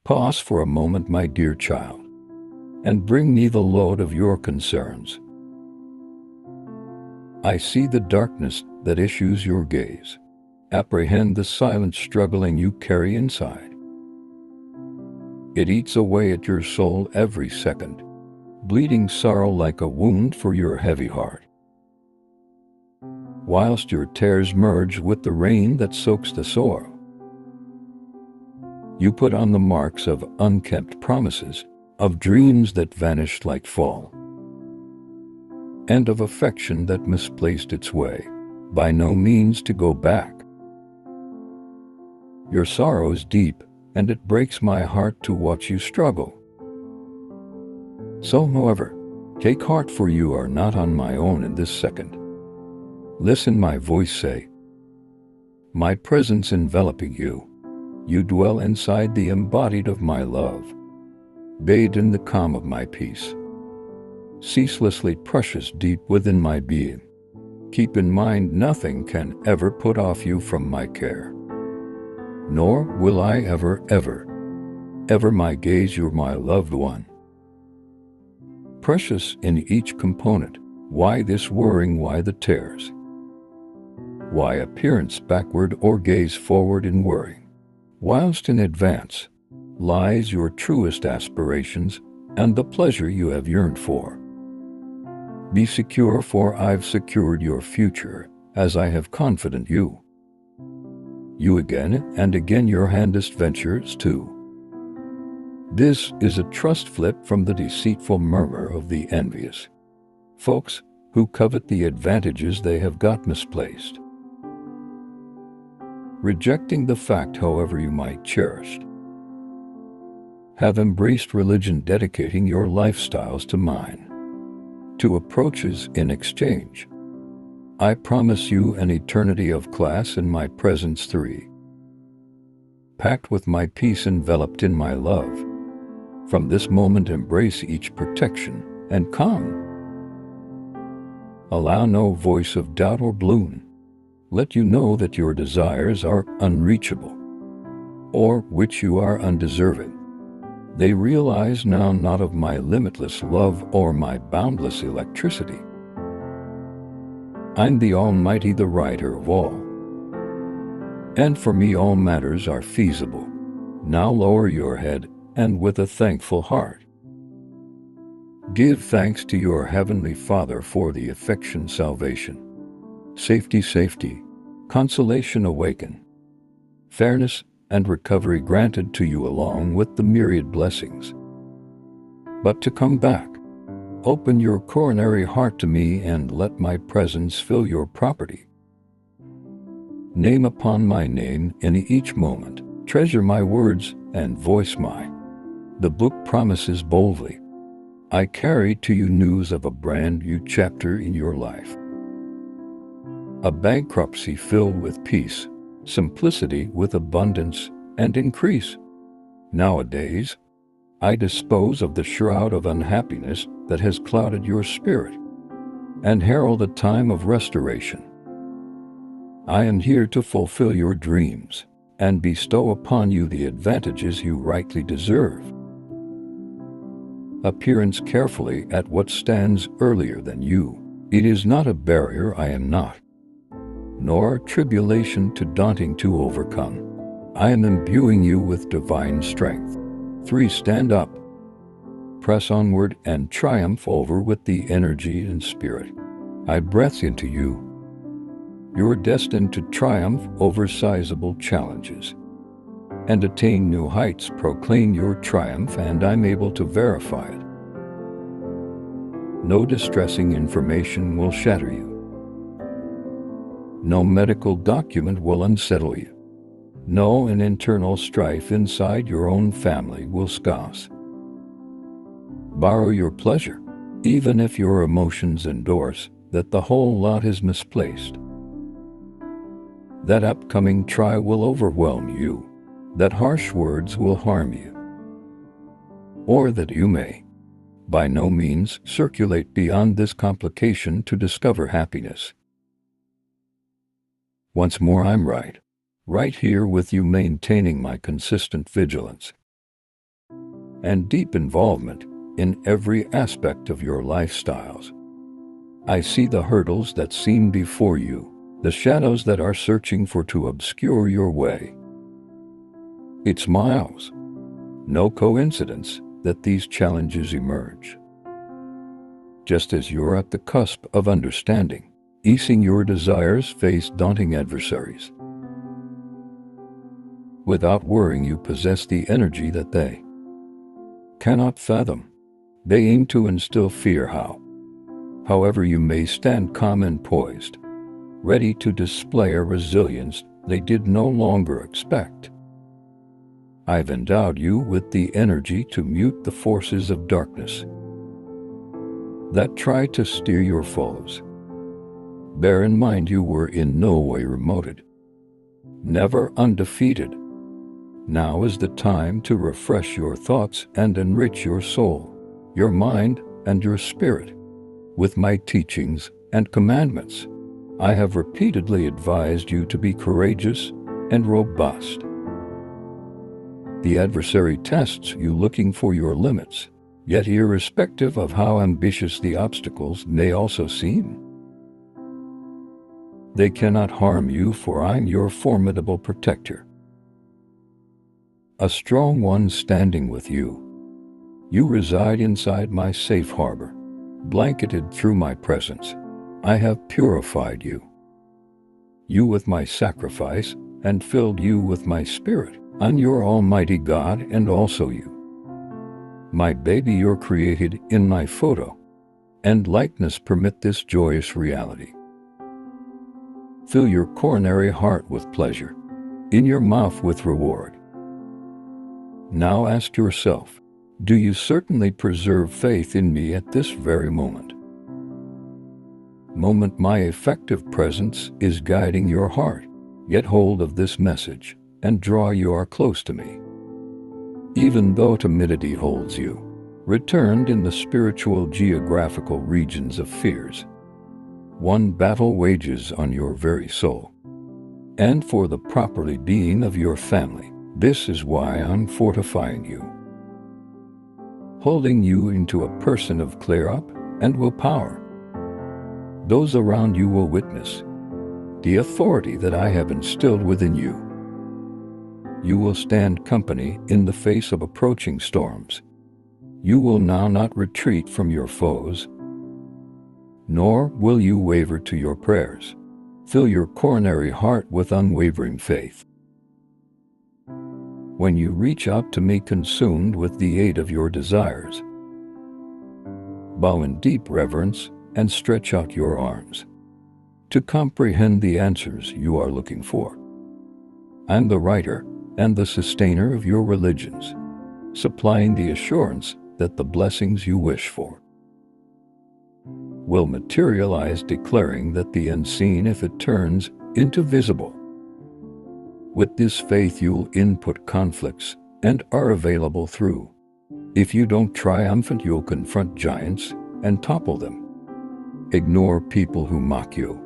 Pause for a moment, my dear child, and bring me the load of your concerns. I see the darkness that issues your gaze. Apprehend the silent struggling you carry inside. It eats away at your soul every second, bleeding sorrow like a wound for your heavy heart. Whilst your tears merge with the rain that soaks the soil, you put on the marks of unkept promises, of dreams that vanished like fall, and of affection that misplaced its way, by no means to go back. Your sorrow is deep, and it breaks my heart to watch you struggle. So, however, take heart, for you are not on my own in this second. Listen my voice say, my presence enveloping you. You dwell inside the embodied of my love, bathed in the calm of my peace. Ceaselessly precious deep within my being. Keep in mind nothing can ever put off you from my care. Nor will I ever, my gaze, you're my loved one. Precious in each component, why this worrying, why the tears? Why appearance backward or gaze forward in worrying? Whilst in advance lies your truest aspirations and the pleasure you have yearned for. Be secure, for I've secured your future, as I have confident you. You again and again your handest ventures too. This is a trust flip from the deceitful murmur of the envious folks who covet the advantages they have got misplaced. Rejecting the fact, however you might cherish, have embraced religion, dedicating your lifestyles to mine, to approaches in exchange. I promise you an eternity of class in my presence 3. Packed with my peace, enveloped in my love. From this moment embrace each protection and calm. Allow no voice of doubt or gloom. Let you know that your desires are unreachable, or which you are undeserving. They realize now not of my limitless love or my boundless electricity. I'm the Almighty, the writer of all, and for me all matters are feasible. Now lower your head, and with a thankful heart, give thanks to your Heavenly Father for the affection, salvation, safety, consolation awaken, fairness and recovery granted to you, along with the myriad blessings. But to come back, open your coronary heart to me and let my presence fill your property. Name upon my name in each moment, treasure my words and voice the book promises boldly. I carry to you news of a brand new chapter in your life. A bankruptcy filled with peace, simplicity with abundance and increase. Nowadays, I dispose of the shroud of unhappiness that has clouded your spirit and herald a time of restoration. I am here to fulfill your dreams and bestow upon you the advantages you rightly deserve. Appearance carefully at what stands earlier than you. It is not a barrier I am not, nor tribulation too daunting to overcome. I am imbuing you with divine strength. 3. Stand up, press onward, and triumph over with the energy and spirit I breathe into you. You're destined to triumph over sizable challenges and attain new heights. Proclaim your triumph, and I'm able to verify it. No distressing information will shatter you. No medical document will unsettle you. No an internal strife inside your own family will scoff. Borrow your pleasure, even if your emotions endorse that the whole lot is misplaced. That upcoming trial will overwhelm you, that harsh words will harm you, or that you may, by no means, circulate beyond this complication to discover happiness. Once more, I'm right here with you, maintaining my consistent vigilance. and deep involvement in every aspect of your lifestyles. I see the hurdles that seem before you, the shadows that are searching to obscure your way. It's miles, no coincidence that these challenges emerge. Just as you're at the cusp of understanding, easing your desires face daunting adversaries. Without worrying, you possess the energy that they cannot fathom. They aim to instill fear. However, you may stand calm and poised, ready to display a resilience they did no longer expect. I've endowed you with the energy to mute the forces of darkness that try to steer your foes. Bear in mind, you were in no way remoted, never undefeated. Now is the time to refresh your thoughts and enrich your soul, your mind, and your spirit with my teachings and commandments. I have repeatedly advised you to be courageous and robust. The adversary tests you, looking for your limits, yet irrespective of how ambitious the obstacles may also seem, they cannot harm you, for I'm your formidable protector, a strong one standing with you. You reside inside my safe harbor, blanketed through my presence. I have purified you with my sacrifice, and filled you with my spirit. I'm your Almighty God, and also you, my baby. You're created in my photo and likeness. Permit this joyous reality. Fill your coronary heart with pleasure, in your mouth with reward. Now ask yourself, do you certainly preserve faith in me at this very moment? My effective presence is guiding your heart. Get hold of this message and draw you close to me. Even though timidity holds you, returned in the spiritual geographical regions of fears, one battle wages on your very soul, and for the properly being of your family. This is why I'm fortifying you, holding you into a person of clear up and willpower. Those around you will witness the authority that I have instilled within you. You will stand company in the face of approaching storms. You will now not retreat from your foes, nor will you waver to your prayers. Fill your coronary heart with unwavering faith. When you reach out to me, consumed with the aid of your desires, bow in deep reverence and stretch out your arms to comprehend the answers you are looking for. I'm the writer and the sustainer of your religions, supplying the assurance that the blessings you wish for will materialize, declaring that the unseen, if it turns into visible. With this faith, you'll input conflicts and are available through. If you don't triumphant, you'll confront giants and topple them. Ignore people who mock you,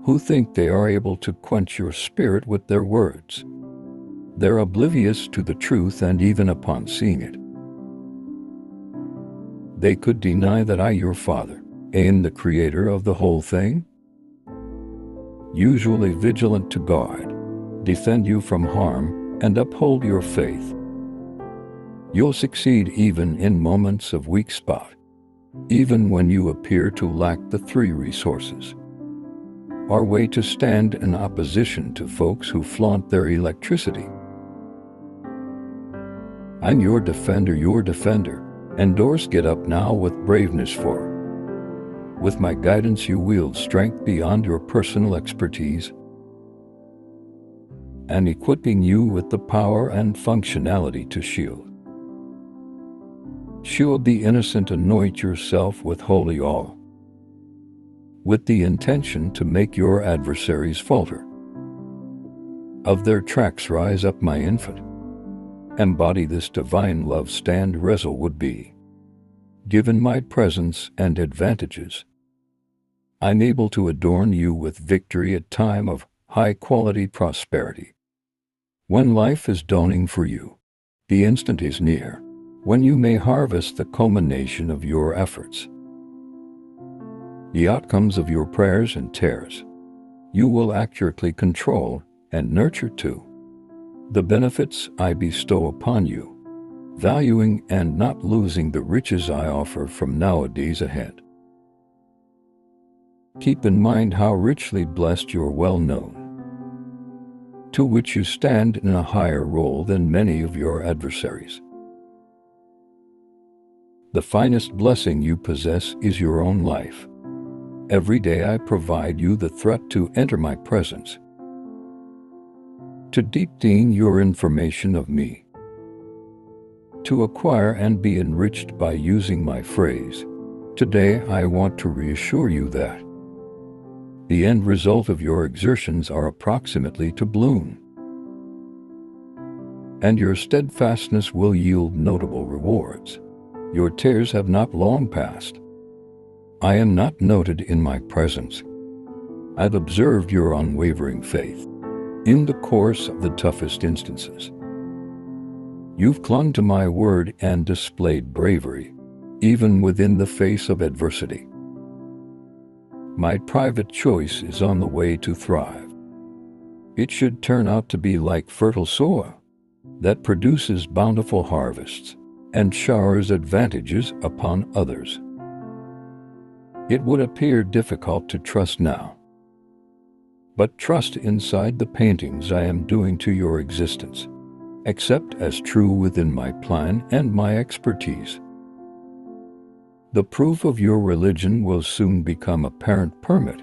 who think they are able to quench your spirit with their words. They're oblivious to the truth, and even upon seeing it, they could deny that I, your Father, am the creator of the whole thing. Usually vigilant to guard, defend you from harm, and uphold your faith. You'll succeed even in moments of weak spot, even when you appear to lack the three resources. Our way to stand in opposition to folks who flaunt their electricity. I'm your defender, Endorse. Get up now with braveness, for with my guidance you wield strength beyond your personal expertise, and equipping you with the power and functionality to shield the innocent. Anoint yourself with holy oil, with the intention to make your adversaries falter. Of their tracks rise up, my infant. Embody this divine love. Stand wrestle would be given my presence and advantages. I'm able to adorn you with victory at time of high-quality prosperity. When life is dawning for you, the instant is near. when you may harvest the culmination of your efforts, the outcomes of your prayers and tears. You will accurately control and nurture too the benefits I bestow upon you, valuing and not losing the riches I offer from nowadays ahead. Keep in mind how richly blessed you're well known, to which you stand in a higher role than many of your adversaries. The finest blessing you possess is your own life. Every day I provide you the threat to enter my presence, to deepen your information of me, to acquire and be enriched by using my phrase. Today I want to reassure you that the end result of your exertions are approximately to bloom, and your steadfastness will yield notable rewards. Your tears have not long passed. I am not noted in my presence. I've observed your unwavering faith in the course of the toughest instances. You've clung to my word and displayed bravery, even within the face of adversity. My private choice is on the way to thrive. It should turn out to be like fertile soil that produces bountiful harvests and showers advantages upon others. It would appear difficult to trust now, but trust inside the paintings I am doing to your existence. Accept as true within my plan and my expertise. The proof of your religion will soon become apparent permit.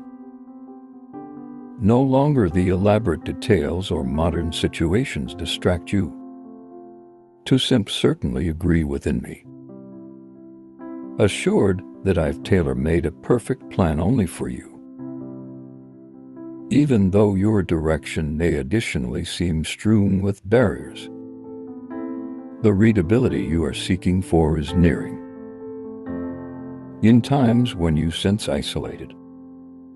No longer the elaborate details or modern situations distract you. Two simps certainly agree within me, assured that I've tailor-made a perfect plan only for you, even though your direction may additionally seem strewn with barriers. The readability you are seeking for is nearing. In times when you sense isolated,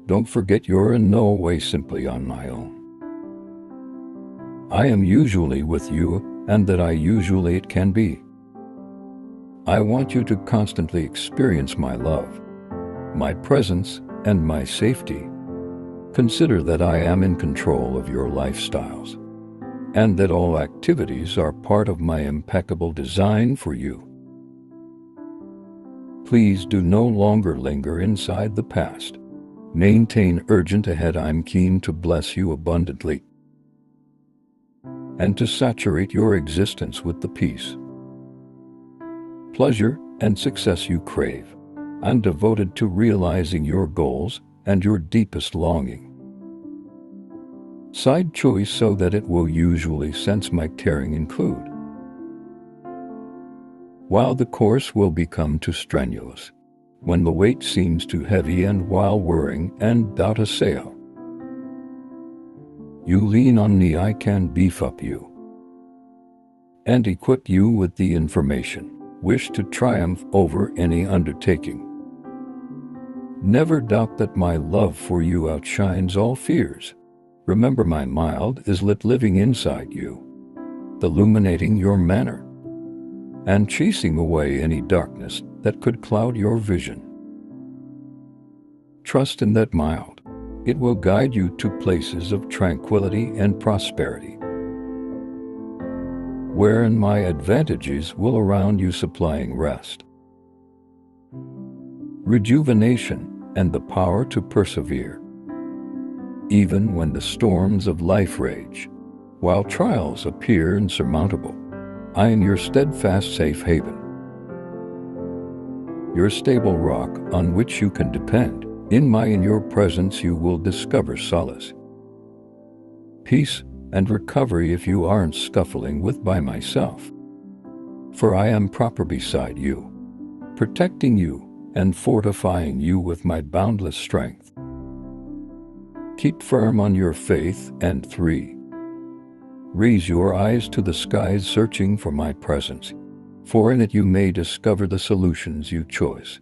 don't forget you're in no way simply on my own. I am usually with you, and that it can be. I want you to constantly experience my love, my presence, and my safety. Consider that I am in control of your lifestyles, and that all activities are part of my impeccable design for you. Please do no longer linger inside the past. Maintain urgent ahead. I'm keen to bless you abundantly and to saturate your existence with the peace, pleasure, and success you crave. I'm devoted to realizing your goals and your deepest longing. Side choice so that it will usually sense my caring include. While the course will become too strenuous, when the weight seems too heavy and while worrying and doubt assail, you lean on me. I can beef up you and equip you with the information. Wish to triumph over any undertaking. Never doubt that my love for you outshines all fears. Remember my mild is lit living inside you, illuminating your manner and chasing away any darkness that could cloud your vision. Trust in that mild. It will guide you to places of tranquility and prosperity, wherein my advantages will around you supplying rest, rejuvenation, and the power to persevere. Even when the storms of life rage, while trials appear insurmountable, I am your steadfast safe haven, your stable rock on which you can depend. In your presence you will discover solace, peace, and recovery if you aren't scuffling with by myself. For I am proper beside you, protecting you and fortifying you with my boundless strength. Keep firm on your faith. And 3. Raise your eyes to the skies searching for my presence, for in it you may discover the solutions you chose,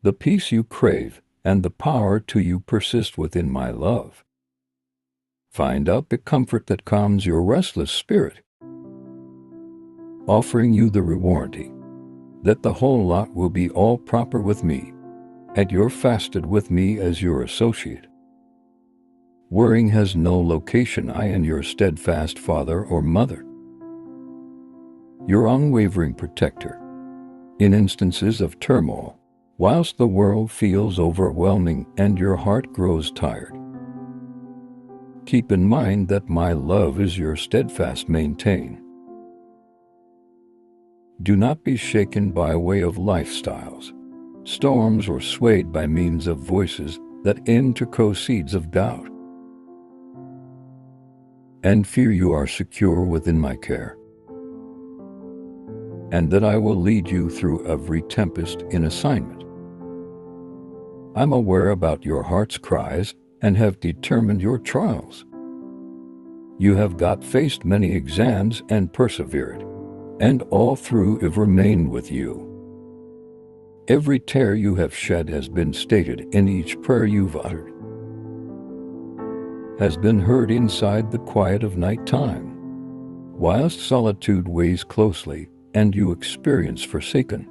the peace you crave, and the power to you persist within my love. Find out the comfort that calms your restless spirit, offering you the warranty that the whole lot will be all proper with me, and you're fasted with me as your associate. Worrying has no location. I am your steadfast father or mother, your unwavering protector in instances of turmoil, whilst the world feels overwhelming and your heart grows tired. Keep in mind that my love is your steadfast maintain. Do not be shaken by way of lifestyles, storms, or swayed by means of voices that interco seeds of doubt and fear. You are secure within my care, and that I will lead you through every tempest in assignment. I'm aware about your heart's cries and have determined your trials. You have faced many exams and persevered, and all through have remained with you. Every tear you have shed has been stated, in each prayer you've uttered has been heard inside the quiet of night time, whilst solitude weighs closely and you experience forsaken.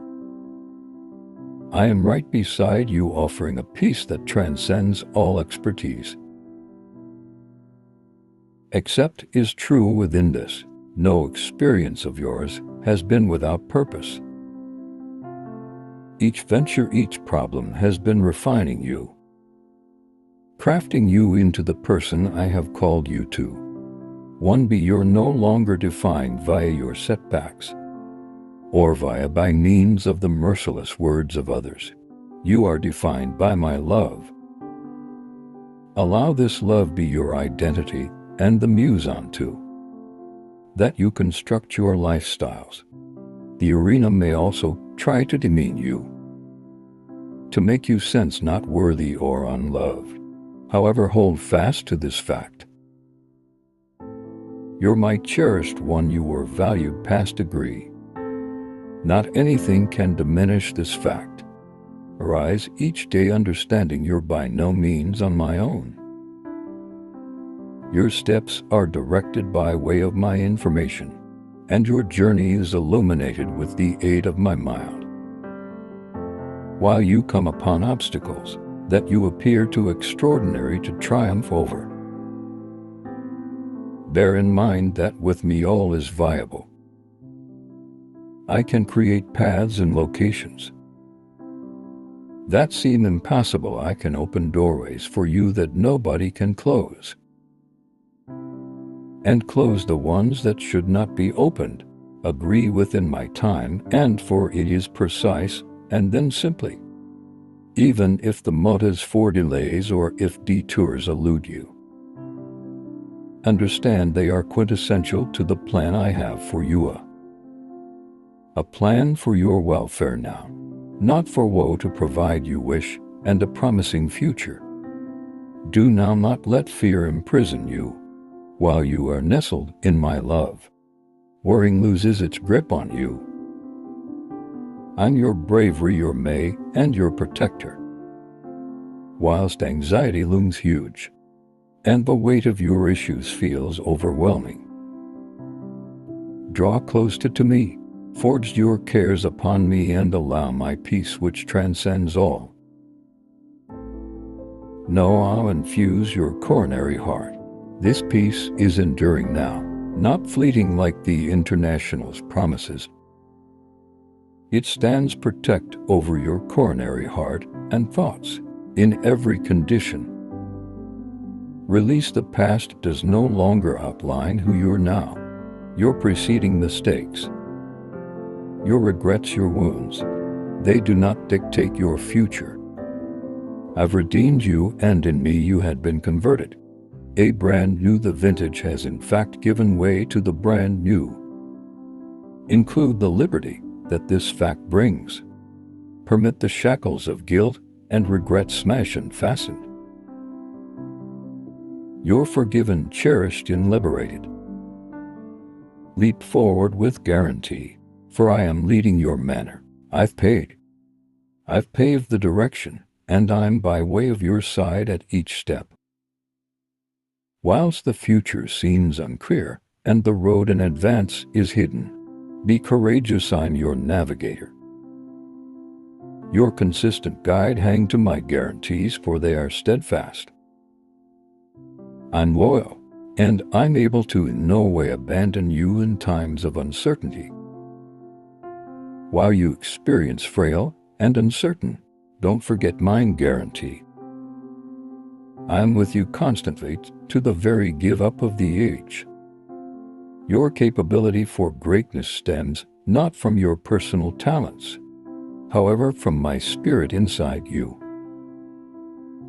I am right beside you, offering a peace that transcends all expertise. Except is true within this, no experience of yours has been without purpose. Each venture, each problem has been refining you, crafting you into the person I have called you to. One, be you're no longer defined via your setbacks or by means of the merciless words of others. You are defined by my love. Allow this love be your identity and the muse onto that you construct your lifestyles. The arena may also try to demean you, to make you sense not worthy or unloved. However, hold fast to this fact. You're my cherished one, you were valued past degree. Not anything can diminish this fact. Arise each day understanding you're by no means on my own. Your steps are directed by way of my information, and your journey is illuminated with the aid of my mind. While you come upon obstacles that you appear too extraordinary to triumph over, bear in mind that with me all is viable. I can create paths and locations that seem impossible. I can open doorways for you that nobody can close, and close the ones that should not be opened. Agree within my time, and for it is precise, and then simply. Even if the motives for delays or if detours elude you, understand they are quintessential to the plan I have for you. A plan for your welfare now, not for woe, to provide you wish and a promising future. Do now not let fear imprison you while you are nestled in my love. Worrying loses its grip on you. I'm your bravery, your May, and your protector. Whilst anxiety looms huge, and the weight of your issues feels overwhelming, draw close to me, forge your cares upon me, and allow my peace which transcends all. Know I'll infuse your coronary heart. This peace is enduring now, not fleeting like the International's promises. It stands protect over your coronary heart and thoughts in every condition. Release the past does no longer outline who you're now. Your preceding mistakes, your regrets, your wounds, they do not dictate your future. I've redeemed you, and in me you had been converted. A brand new, the vintage has in fact given way to the brand new. Include the liberty that this fact brings. Permit the shackles of guilt and regret smash and fasten. You're forgiven, cherished, and liberated. Leap forward with guarantee, for I am leading your manner. I've paved the direction, and I'm by way of your side at each step. Whilst the future seems unclear, and the road in advance is hidden, Be courageous, I'm your navigator. Your consistent guide, hang to my guarantees, for they are steadfast. I'm loyal, and I'm able to in no way abandon you in times of uncertainty. While you experience frail and uncertain, don't forget mine guarantee. I'm with you constantly to the very give up of the age. Your capability for greatness stems not from your personal talents, however from my spirit inside you.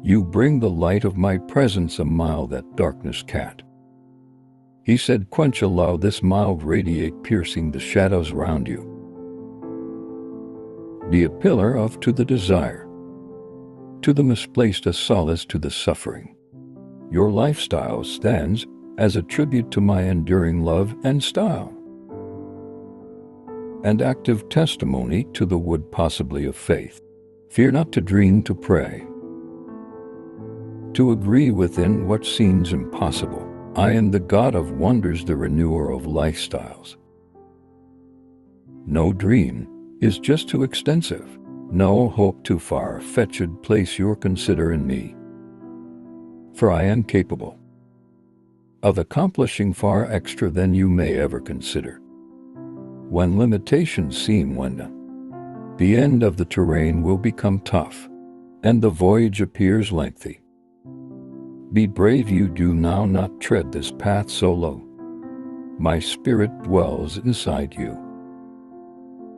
You bring the light of my presence a mile that darkness can't. He said, quench, allow this mild radiate, piercing the shadows round you. Be a pillar of to the desire, to the misplaced a solace, to the suffering. Your lifestyle stands as a tribute to my enduring love and style, and active testimony to the would possibly of faith. Fear not to dream, to pray, to agree within what seems impossible. I am the God of wonders, the renewer of lifestyles. No dream is just too extensive, no hope too far-fetched. Place your consider in me, for I am capable of accomplishing far extra than you may ever consider. When limitations seem when the end of the terrain will become tough, and the voyage appears lengthy, be brave, you do now not tread this path solo. My spirit dwells inside you,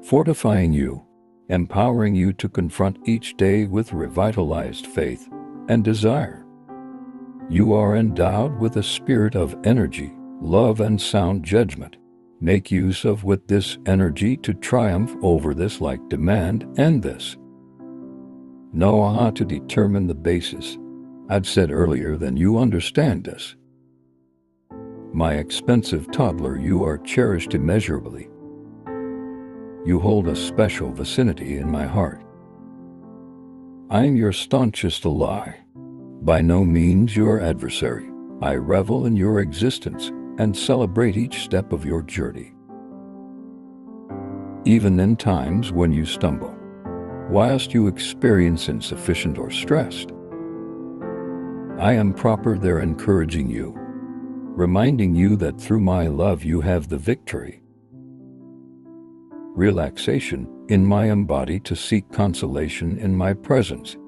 fortifying you, empowering you to confront each day with revitalized faith and desire. You are endowed with a spirit of energy, love, and sound judgment. Make use of with this energy to triumph over this like demand and this. Know how to determine the basis. I've said earlier than you understand this. My expensive toddler, you are cherished immeasurably. You hold a special vicinity in my heart. I am your staunchest ally, by no means your adversary. I revel in your existence and celebrate each step of your journey. Even in times when you stumble, whilst you experience insufficient or stressed, I am proper there, encouraging you, reminding you that through my love you have the victory. Relaxation in my embody to seek consolation in my presence.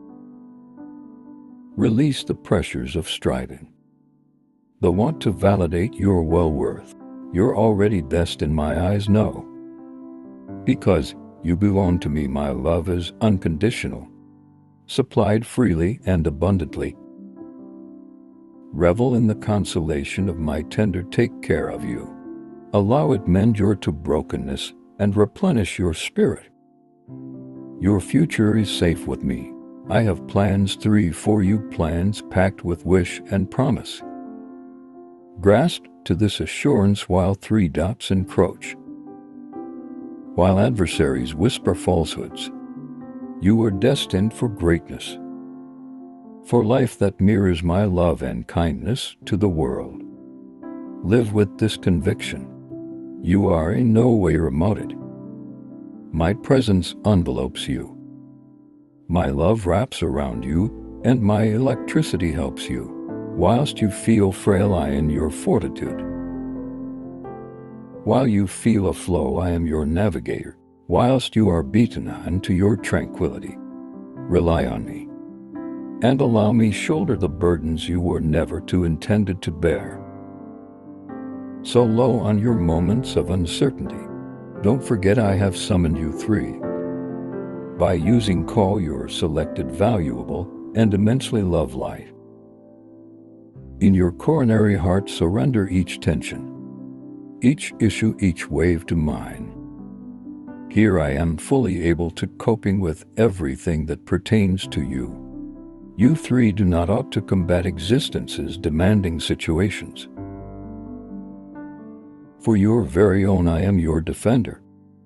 Release the pressures of striving, the want to validate your well-worth. You're already best in my eyes, no. Because you belong to me, my love is unconditional, supplied freely and abundantly. Revel in the consolation of my tender take care of you. Allow it mend your to brokenness and replenish your spirit. Your future is safe with me. I have plans 3 for you, plans packed with wish and promise. Grasp to this assurance while 3 doubts encroach. While adversaries whisper falsehoods, you are destined for greatness, for life that mirrors my love and kindness to the world. Live with this conviction. You are in no way remoted. My presence envelopes you. My love wraps around you, and my electricity helps you. Whilst you feel frail, I am your fortitude. While you feel aflow, I am your navigator. Whilst you are beaten unto your tranquility, rely on me, and allow me shoulder the burdens you were never to intended to bear. So low on your moments of uncertainty, don't forget I have summoned you 3. By using call your selected valuable and immensely love light. In your coronary heart surrender each tension, each issue, each wave to mine. Here I am fully able to coping with everything that pertains to you. You 3 do not ought to combat existence's demanding situations. For your very own I am your defender,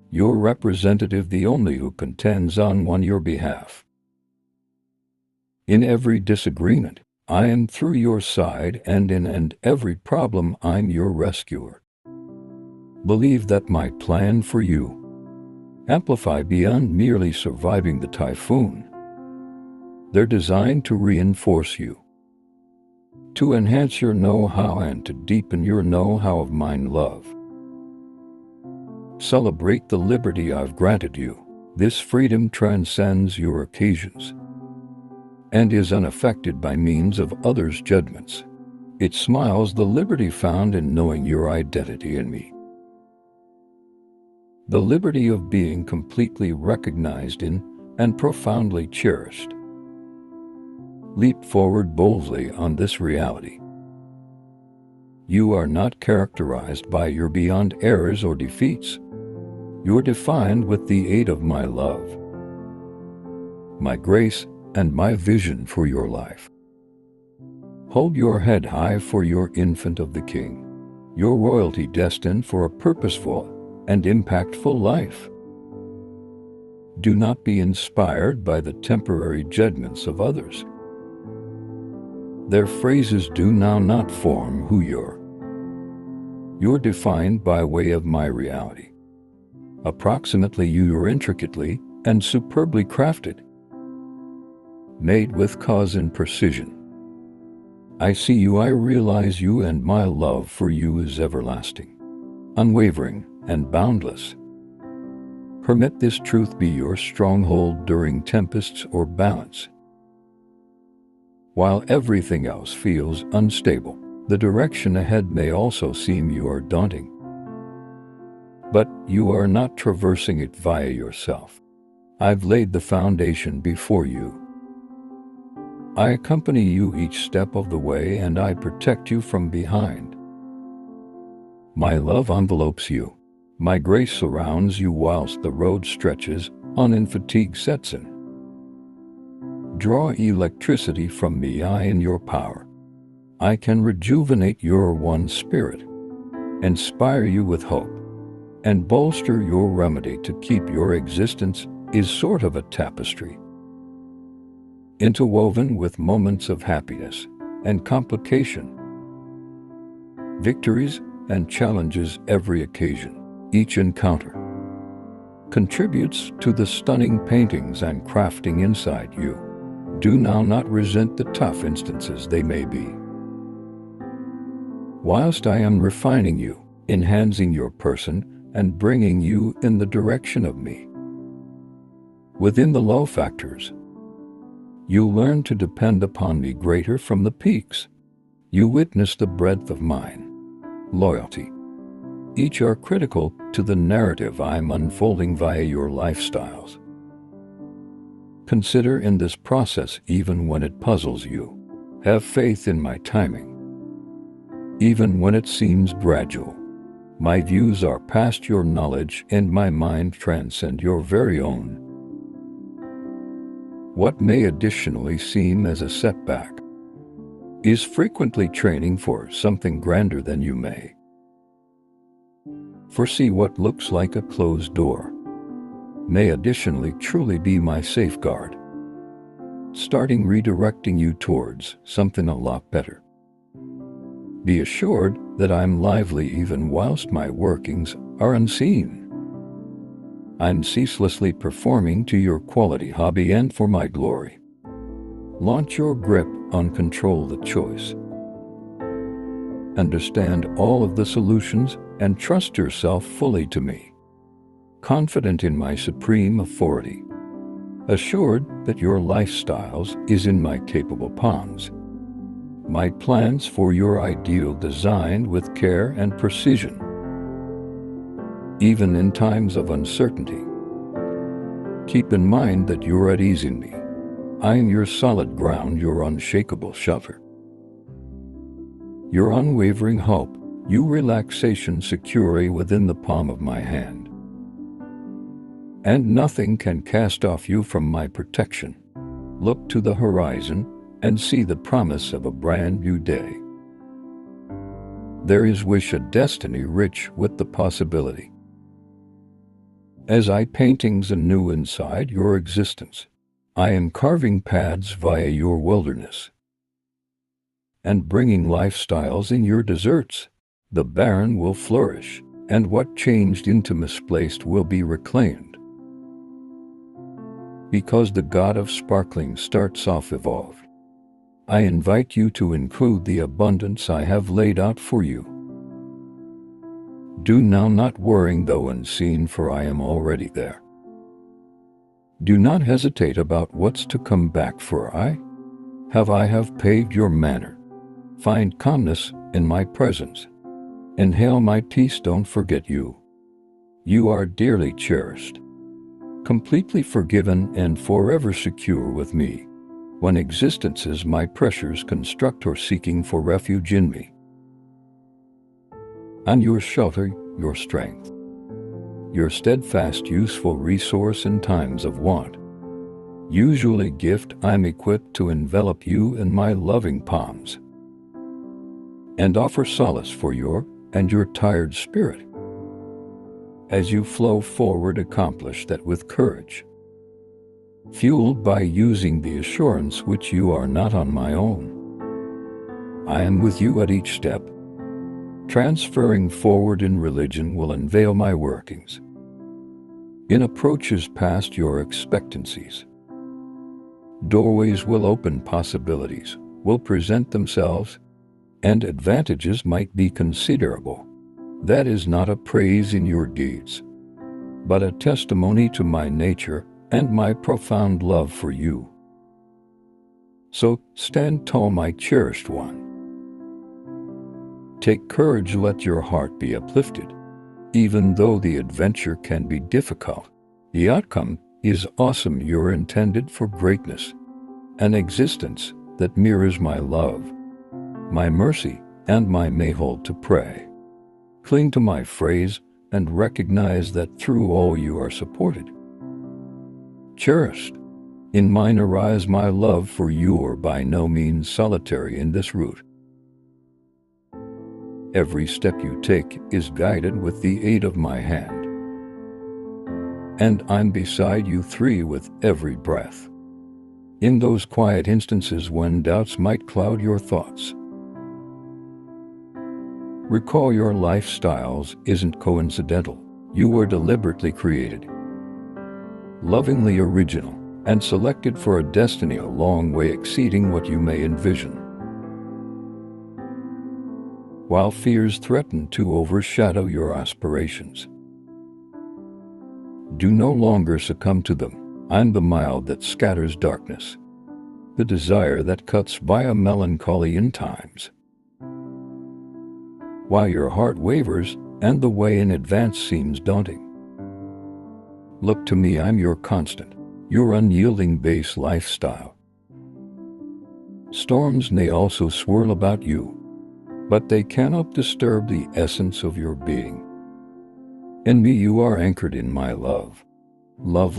your representative, the only who contends on your behalf. In every disagreement, I am through your side, and in every problem I'm your rescuer. Believe that my plan for you amplify beyond merely surviving the typhoon. They're designed to reinforce you, to enhance your know-how and to deepen your know-how of mine love. Celebrate the liberty I've granted you. This freedom transcends your occasions and is unaffected by means of others' judgments. It smiles the liberty found in knowing your identity in me. The liberty of being completely recognized in and profoundly cherished. Leap forward boldly on this reality. You are not characterized by your beyond errors or defeats. You're defined with the aid of my love, my grace, and my vision for your life. Hold your head high for your infant of the King, your royalty destined for a purposeful and impactful life. Do not be inspired by the temporary judgments of others. Their phrases do now not form who you're. You're defined by way of my reality. Approximately you are intricately and superbly crafted, made with cause and precision. I see you, I realize you, and my love for you is everlasting, unwavering, and boundless. Permit this truth be your stronghold during tempests or balance. While everything else feels unstable, the direction ahead may also seem daunting. But you are not traversing it via yourself. I've laid the foundation before you. I accompany you each step of the way, and I protect you from behind. My love envelopes you. My grace surrounds you whilst the road stretches on and fatigue sets in. Draw electricity from me, I in your power. I can rejuvenate your one spirit, inspire you with hope, and bolster your remedy to keep your existence is sort of a tapestry, interwoven with moments of happiness and complication, victories and challenges. Every occasion, each encounter, contributes to the stunning paintings and crafting inside you. Do now not resent the tough instances they may be. Whilst I am refining you, enhancing your person, and bringing you in the direction of me. Within the low factors, you learn to depend upon me greater from the peaks. You witness the breadth of mine loyalty. Each are critical to the narrative I'm unfolding via your lifestyles. Consider in this process even when it puzzles you. Have faith in my timing. Even when it seems gradual, my views are past your knowledge and my mind transcend your very own. What may additionally seem as a setback is frequently training for something grander than you may. Foresee what looks like a closed door may additionally truly be my safeguard, starting redirecting you towards something a lot better. Be assured that I'm lively even whilst my workings are unseen. I'm ceaselessly performing to your quality hobby and for my glory. Launch your grip on control the choice. Understand all of the solutions and trust yourself fully to me. Confident in my supreme authority. Assured that your lifestyles is in my capable palms. My plans for your ideal designed with care and precision. Even in times of uncertainty, keep in mind that you're at ease in me. I am your solid ground, your unshakable shelter. Your unwavering hope, you relaxation securely within the palm of my hand. And nothing can cast off you from my protection. Look to the horizon and see the promise of a brand new day. There is wish a destiny rich with the possibility. As I paintings anew inside your existence, I am carving paths via your wilderness and bringing lifestyles in your deserts. The barren will flourish, and what changed into misplaced will be reclaimed. Because the God of sparkling starts off evolved, I invite you to include the abundance I have laid out for you. Do now not worrying though unseen, for I am already there. Do not hesitate about what's to come back, for I have paved your manner. Find calmness in my presence. Inhale my peace, don't forget you. You are dearly cherished, completely forgiven and forever secure with me, when existences my pressures construct or seeking for refuge in me. I'm your shelter, your strength, your steadfast useful resource in times of want. Usually gift I'm equipped to envelop you in my loving palms and offer solace for your tired spirit. As you flow forward, accomplish that with courage, fueled by using the assurance which you are not on my own. I am with you at each step. Transferring forward in religion will unveil my workings. In approaches past your expectancies, doorways will open, possibilities will present themselves, and advantages might be considerable. That is not a praise in your deeds, but a testimony to my nature and my profound love for you. So stand tall, my cherished one. Take courage, let your heart be uplifted. Even though the adventure can be difficult, the outcome is awesome. You're intended for greatness, an existence that mirrors my love, my mercy, and my mayhold to pray. Cling to my phrase and recognize that through all you are supported, cherished. In mine arise my love for you, are by no means solitary in this route. Every step you take is guided with the aid of my hand, and I'm beside you with every breath. In those quiet instances when doubts might cloud your thoughts, recall your lifestyles isn't coincidental. You were deliberately created, lovingly original, and selected for a destiny a long way exceeding what you may envision. While fears threaten to overshadow your aspirations, do no longer succumb to them. I'm the mild that scatters darkness, the desire that cuts via melancholy in times. While your heart wavers and the way in advance seems daunting, look to me, I'm your constant, your unyielding base lifestyle. Storms may also swirl about you, but they cannot disturb the essence of your being. In me you are anchored in my love. Love,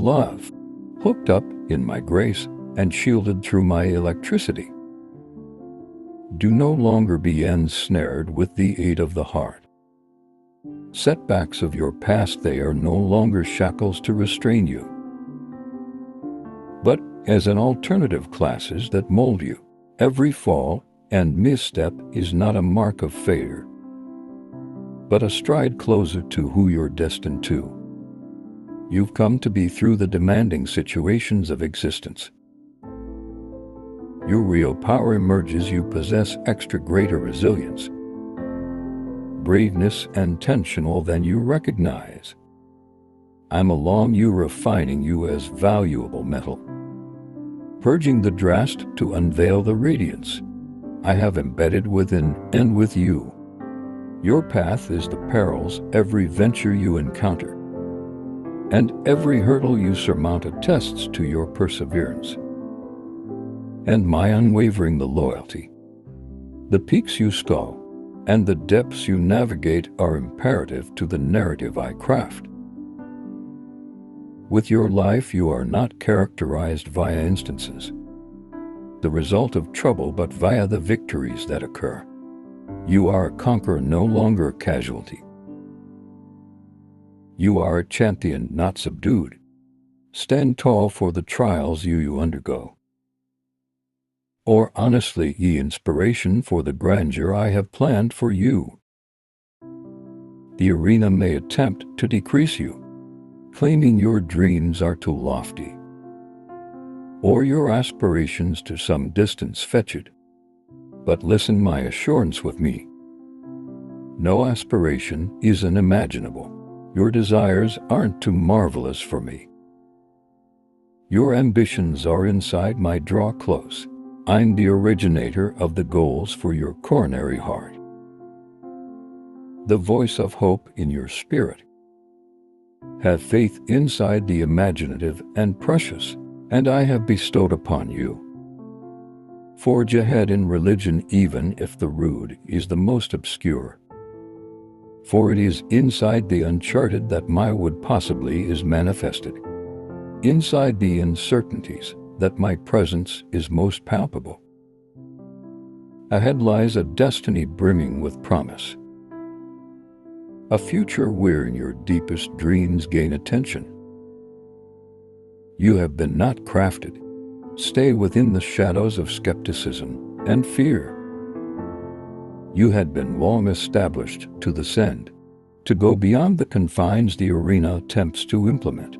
hooked up in my grace and shielded through my electricity. Do no longer be ensnared with the aid of the heart. Setbacks of your past, they are no longer shackles to restrain you, but as an alternative classes that mold you. Every fall and misstep is not a mark of failure, but a stride closer to who you're destined to. You've come to be through the demanding situations of existence. Your real power emerges. You possess extra greater resilience, braveness, and intentional than you recognize. I'm along you, refining you as valuable metal, purging the dross to unveil the radiance I have embedded within and with you. Your path is the perils every venture you encounter, and every hurdle you surmount attests to your perseverance and my unwavering loyalty. The peaks you scale and the depths you navigate are imperative to the narrative I craft. With your life you are not characterized via instances, the result of trouble, but via the victories that occur. You are a conqueror, no longer a casualty. You are a champion, not subdued. Stand tall for the trials you undergo, or honestly, ye inspiration for the grandeur I have planned for you. The arena may attempt to decrease you, claiming your dreams are too lofty, or your aspirations to some distance fetched. But listen my assurance with me. No aspiration is unimaginable. Your desires aren't too marvelous for me. Your ambitions are inside my draw close. I'm the originator of the goals for your coronary heart, the voice of hope in your spirit. Have faith inside the imaginative and precious, and I have bestowed upon you. Forge ahead in religion even if the route is the most obscure. For it is inside the uncharted that my wood possibly is manifested. Inside the uncertainties that my presence is most palpable. Ahead lies a destiny brimming with promise. A future wherein your deepest dreams gain attention. You have been not crafted. Stay within the shadows of skepticism and fear. You had been long established to ascend, to go beyond the confines the arena attempts to implement.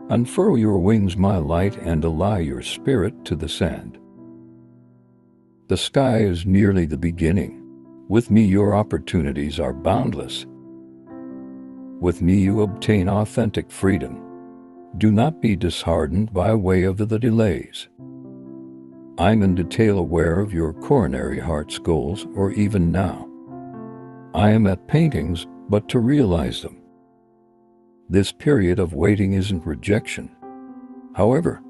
Unfurl your wings, my light, and ally your spirit to the sand. The sky is merely the beginning. With me your opportunities are boundless. With me you obtain authentic freedom. Do not be disheartened by way of the delays. I'm in detail aware of your coronary heart's goals, or even now. I am at paintings, but to realize them. This period of waiting isn't rejection. However,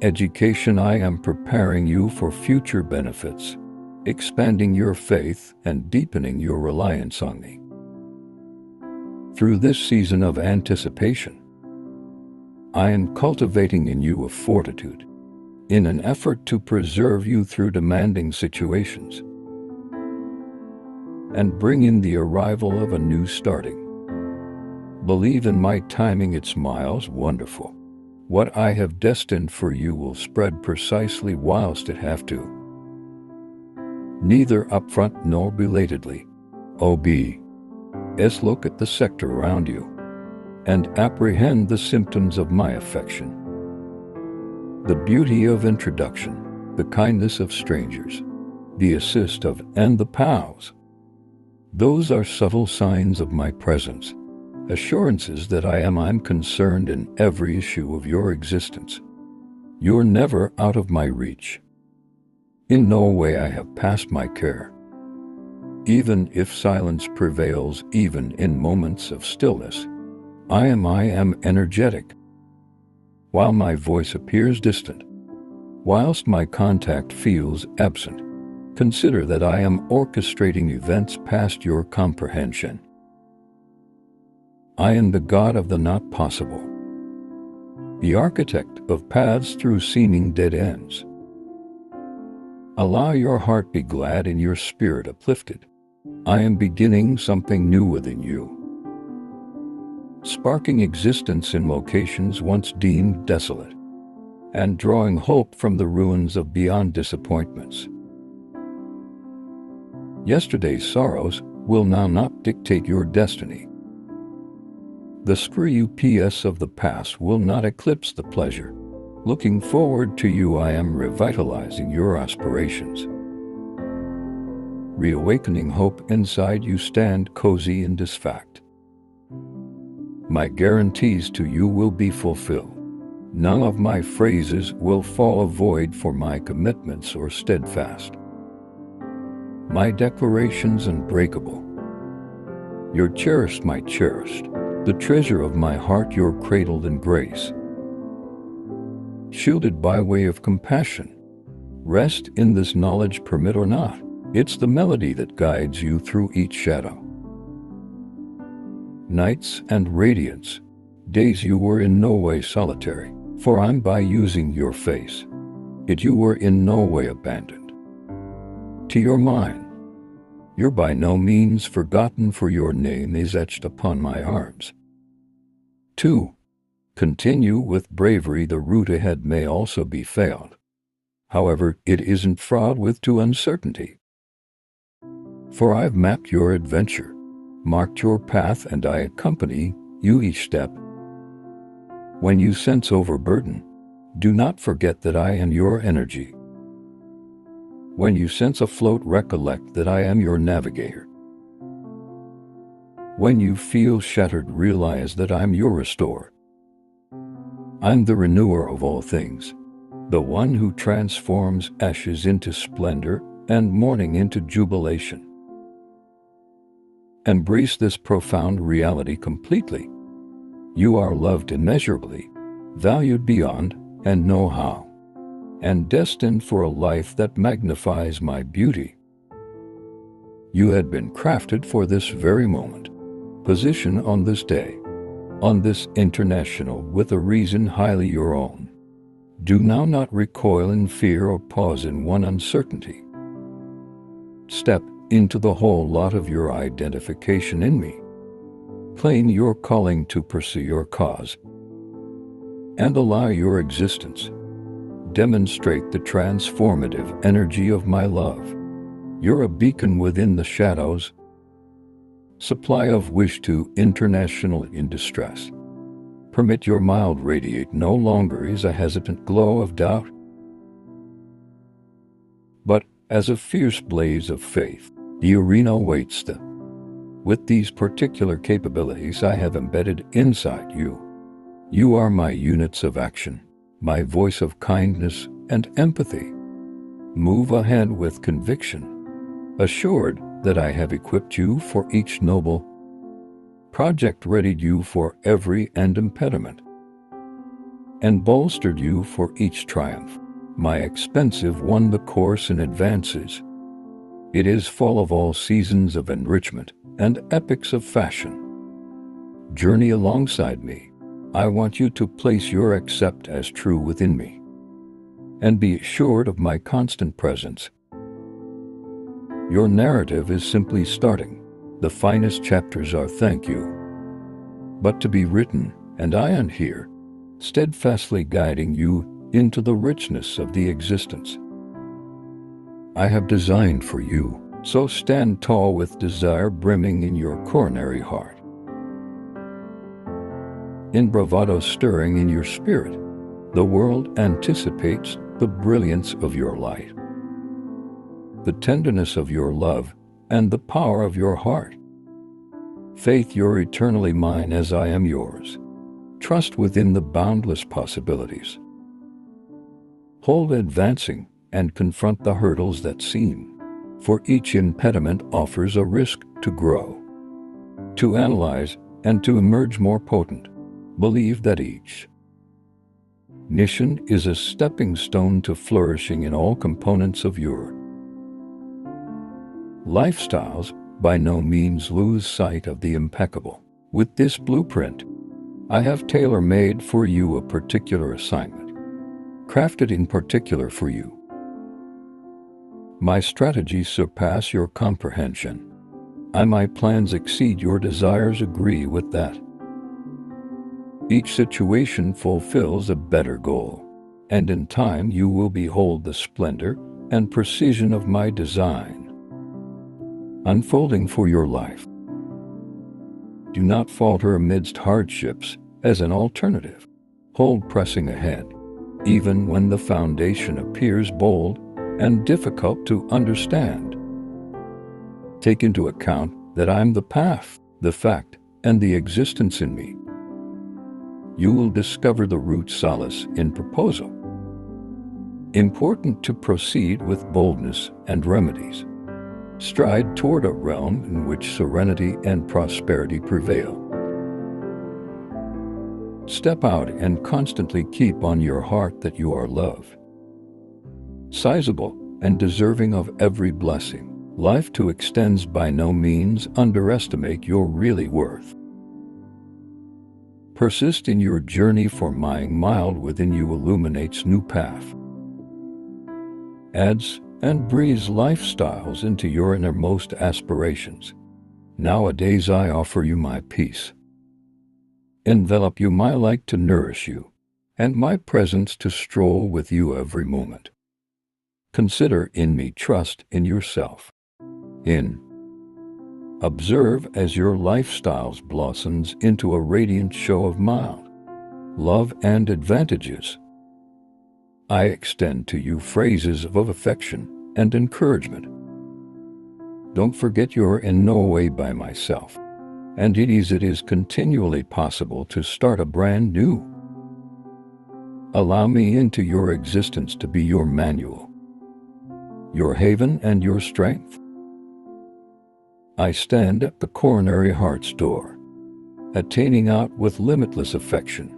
education, I am preparing you for future benefits, expanding your faith and deepening your reliance on me. Through this season of anticipation, I am cultivating in you a fortitude, in an effort to preserve you through demanding situations, and bring in the arrival of a new starting. Believe in my timing, it's miles wonderful. What I have destined for you will spread precisely whilst it have to. Neither upfront nor belatedly. O.B.S. Look at the sector around you, and apprehend the symptoms of my affection. The beauty of introduction, the kindness of strangers, the assist of and the pals. Those are subtle signs of my presence, assurances that I'm concerned in every issue of your existence. You're never out of my reach. In no way I have passed my care. Even if silence prevails, even in moments of stillness, I am energetic. While my voice appears distant, whilst my contact feels absent, consider that I am orchestrating events past your comprehension. I am the God of the not possible, the architect of paths through seeming dead ends. Allow your heart be glad and your spirit uplifted. I am beginning something new within you, sparking existence in locations once deemed desolate, and drawing hope from the ruins of beyond disappointments. Yesterday's sorrows will now not dictate your destiny. The screw-ups of the past will not eclipse the pleasure. Looking forward to you, I am revitalizing your aspirations. Reawakening hope inside you, stand cozy in this fact. My guarantees to you will be fulfilled. None of my phrases will fall void, for my commitments are steadfast. My declarations unbreakable. You're cherished, my cherished. The treasure of my heart, you're cradled in grace. Shielded by way of compassion. Rest in this knowledge, permit or not. It's the melody that guides you through each shadow. Nights and radiance. Days you were in no way solitary, for I'm by using your face. Yet you were in no way abandoned. To your mind, you're by no means forgotten, for your name is etched upon my arms. 2. Continue with bravery. The route ahead may also be failed. However, it isn't fraught with uncertainty. For I've mapped your adventure, marked your path, and I accompany you each step. When you sense overburden, do not forget that I am your energy. When you sense afloat, recollect that I am your navigator. When you feel shattered, realize that I'm your restorer. I'm the renewer of all things, the one who transforms ashes into splendor and mourning into jubilation. Embrace this profound reality completely. You are loved immeasurably, valued beyond and know how, and destined for a life that magnifies my beauty. You had been crafted for this very moment, position on this day, on this international, with a reason highly your own. Do now not recoil in fear or pause in one uncertainty. Step into the whole lot of your identification in me. Claim your calling to pursue your cause, and allow your existence. Demonstrate the transformative energy of my love. You're a beacon within the shadows, supply of wish to international in distress. Permit your mild radiate no longer is a hesitant glow of doubt, but as a fierce blaze of faith. The arena waits them. With these particular capabilities I have embedded inside you. You are my units of action, my voice of kindness and empathy. Move ahead with conviction, assured that I have equipped you for each noble project, readied you for every end impediment, and bolstered you for each triumph. My expensive one, the course in advances. It is full of all seasons of enrichment and epics of fashion. Journey alongside me. I want you to place your accept as true within me, and be assured of my constant presence. Your narrative is simply starting. The finest chapters are thank you, but to be written, and I am here, steadfastly guiding you into the richness of the existence I have designed for you. So stand tall with desire brimming in your coronary heart, in bravado stirring in your spirit. The world anticipates the brilliance of your light, the tenderness of your love, and the power of your heart. Faith, you're eternally mine as I am yours. Trust within the boundless possibilities. Hold advancing and confront the hurdles that seem, for each impediment offers a risk to grow, to analyze, and to emerge more potent. Believe that each mission is a stepping stone to flourishing in all components of your lifestyles. By no means lose sight of the impeccable. With this blueprint, I have tailor-made for you a particular assignment, crafted in particular for you. My strategies surpass your comprehension, and my plans exceed your desires. Agree with that. Each situation fulfills a better goal, and in time you will behold the splendor and precision of my design unfolding for your life. Do not falter amidst hardships as an alternative. Hold pressing ahead, even when the foundation appears bold and difficult to understand. Take into account that I'm the path, the fact, and the existence in me. You will discover the root solace in proposal. Important to proceed with boldness and remedies. Stride toward a realm in which serenity and prosperity prevail. Step out and constantly keep on your heart that you are loved, sizable, and deserving of every blessing. Life too extends. By no means underestimate your really worth. Persist in your journey, for my mild within you illuminates new path, adds and breathes lifestyles into your innermost aspirations. Nowadays I offer you my peace, envelop you my light to nourish you, and my presence to stroll with you every moment. Consider in me, trust in yourself. In Observe as your lifestyle blossoms into a radiant show of mild love and advantages. I extend to you phrases of affection and encouragement. Don't forget you're in no way by myself, and it is continually possible to start a brand new. Allow me into your existence to be your manual, your haven and your strength. I stand at the coronary heart's door, attaining out with limitless affection.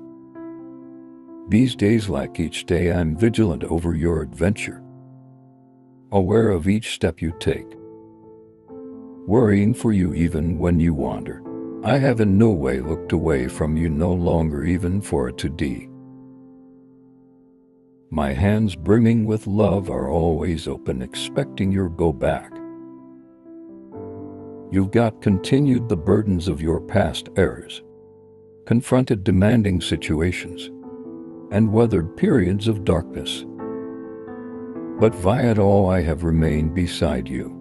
These days, like each day, I'm vigilant over your adventure, aware of each step you take, worrying for you even when you wander. I have in no way looked away from you, no longer even for a today. My hands brimming with love are always open, expecting your go back. You've continued the burdens of your past errors, confronted demanding situations, and weathered periods of darkness. But via it all I have remained beside you,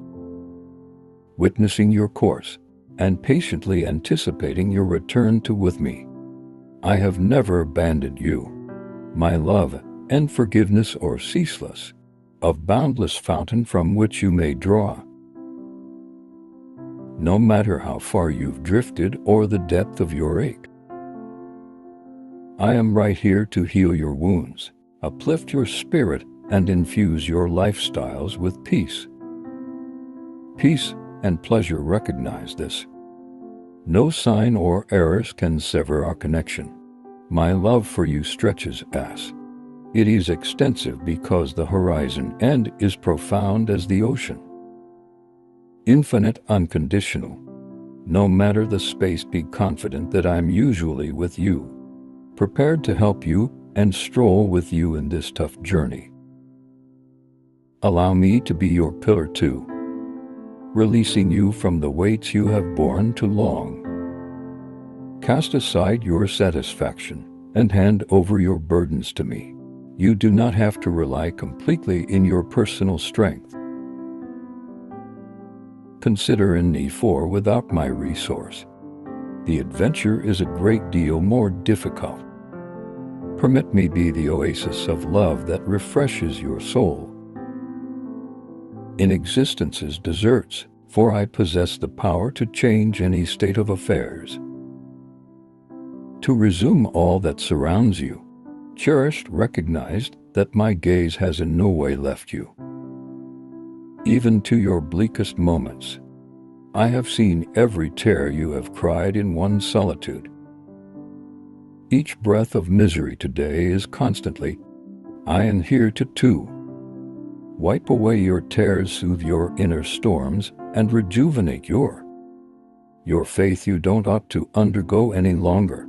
witnessing your course and patiently anticipating your return to with me. I have never abandoned you. My love and forgiveness are ceaseless, a boundless fountain from which you may draw. No matter how far you've drifted or the depth of your ache, I am right here to heal your wounds, uplift your spirit, and infuse your lifestyles with peace. Peace and pleasure recognize this. No sign or errors can sever our connection. My love for you stretches past. It is extensive because the horizon and is profound as the ocean. Infinite, unconditional. No matter the space, be confident that I'm usually with you, prepared to help you and stroll with you in this tough journey. Allow me to be your pillar too, releasing you from the weights you have borne too long. Cast aside your satisfaction and hand over your burdens to me. You do not have to rely completely in your personal strength. Consider in me, for without my resource, the adventure is a great deal more difficult. Permit me be the oasis of love that refreshes your soul. In existence's deserts, for I possess the power to change any state of affairs. To resume all that surrounds you, cherished, recognized that my gaze has in no way left you. Even to your bleakest moments, I have seen every tear you have cried in one solitude. Each breath of misery today is constantly, I am here to wipe away your tears, soothe your inner storms, and rejuvenate your faith you don't ought to undergo any longer.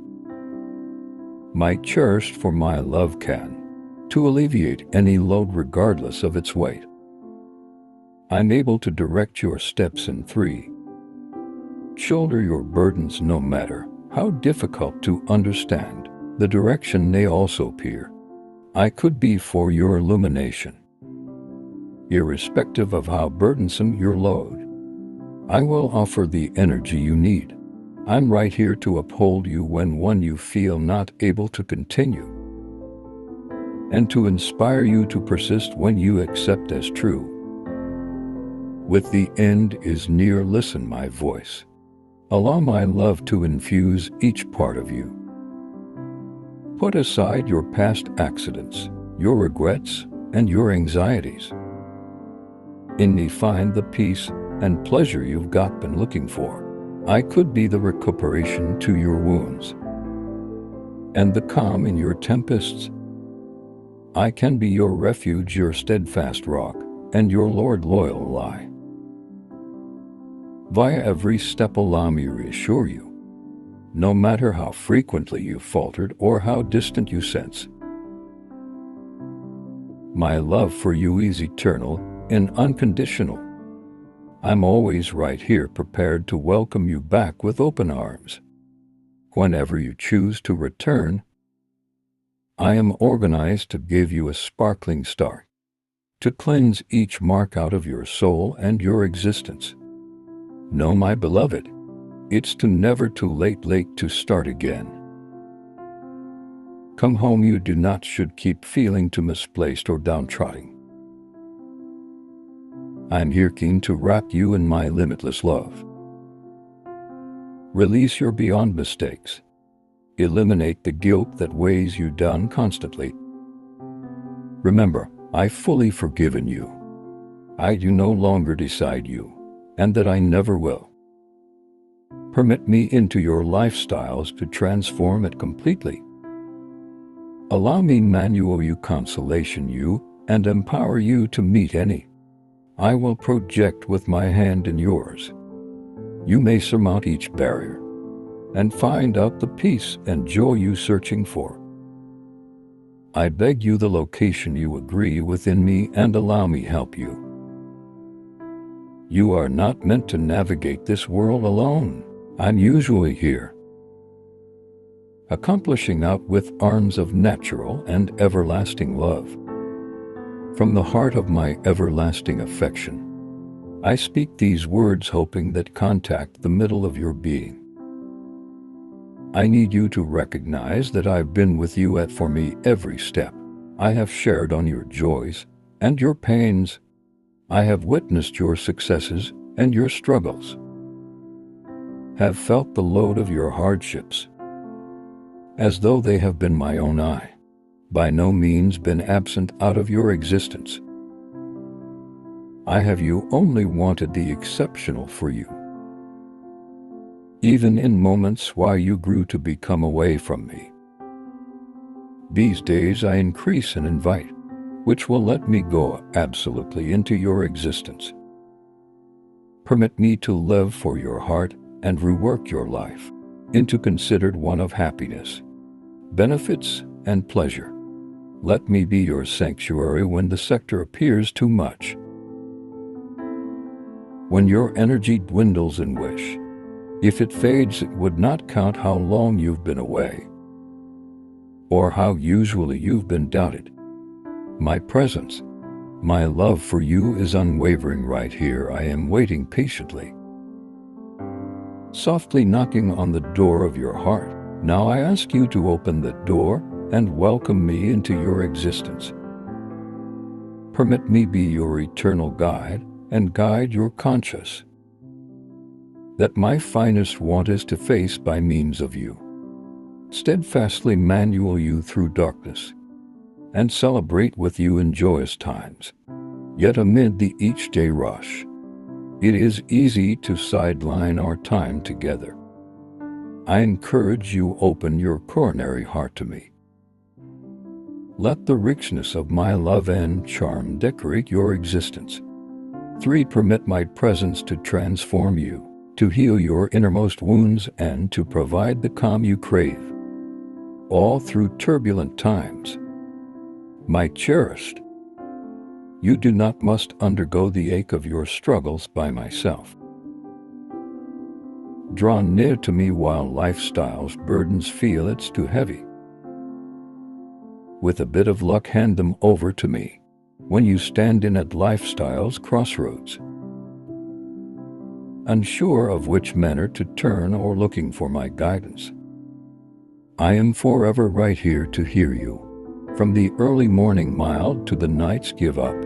My cherished, for my love can, to alleviate any load regardless of its weight. I'm able to direct your steps in three. Shoulder your burdens no matter how difficult to understand the direction they also appear. I could be for your illumination. Irrespective of how burdensome your load, I will offer the energy you need. I'm right here to uphold you when you feel not able to continue, and to inspire you to persist when you accept as true. With the end is near, listen my voice. Allow my love to infuse each part of you. Put aside your past accidents, your regrets, and your anxieties. In me find the peace and pleasure you've been looking for. I could be the recuperation to your wounds, and the calm in your tempests. I can be your refuge, your steadfast rock, and your Lord loyal ally. Via every step allow me reassure you, no matter how frequently you faltered or how distant you sense. My love for you is eternal and unconditional. I'm always right here, prepared to welcome you back with open arms. Whenever you choose to return, I am organized to give you a sparkling start, to cleanse each mark out of your soul and your existence. No, my beloved, it's never too late to start again. Come home, you do not should keep feeling too misplaced or downtrodden. I'm here keen to wrap you in my limitless love. Release your beyond mistakes. Eliminate the guilt that weighs you down constantly. Remember, I've fully forgiven you. I do no longer decide you, and that I never will. Permit me into your lifestyles to transform it completely. Allow me manual you, consolation you, and empower you to meet any. I will project with my hand in yours. You may surmount each barrier and find out the peace and joy you searching for. I beg you the location you agree within me and allow me help you. You are not meant to navigate this world alone. I'm usually here, accomplishing out with arms of natural and everlasting love. From the heart of my everlasting affection, I speak these words hoping that contact the middle of your being. I need you to recognize that I've been with you for me every step. I have shared on your joys and your pains. I have witnessed your successes and your struggles. Have felt the load of your hardships, as though they have been my own eye. By no means been absent out of your existence. I have you only wanted the exceptional for you. Even in moments while you grew to become away from me. These days I increase and invite, which will let me go absolutely into your existence. Permit me to live for your heart and rework your life into considered one of happiness, benefits, and pleasure. Let me be your sanctuary when the sector appears too much. When your energy dwindles in wish, if it fades, it would not count how long you've been away, or how usually you've been doubted. My presence, my love for you is unwavering right here. I am waiting patiently, softly knocking on the door of your heart. Now I ask you to open the door and welcome me into your existence. Permit me be your eternal guide and guide your conscience. That my finest want is to face by means of you. Steadfastly manual you through darkness, and celebrate with you in joyous times. Yet amid the each day rush, it is easy to sideline our time together. I encourage you open your coronary heart to me. Let the richness of my love and charm decorate your existence. 3. Permit my presence to transform you, to heal your innermost wounds and to provide the calm you crave, all through turbulent times. My cherished, you do not must undergo the ache of your struggles by myself. Draw near to me while lifestyle's burdens feel it's too heavy. With a bit of luck, hand them over to me when you stand in at lifestyle's crossroads, unsure of which manner to turn or looking for my guidance. I am forever right here to hear you, from the early morning mild to the night's give up,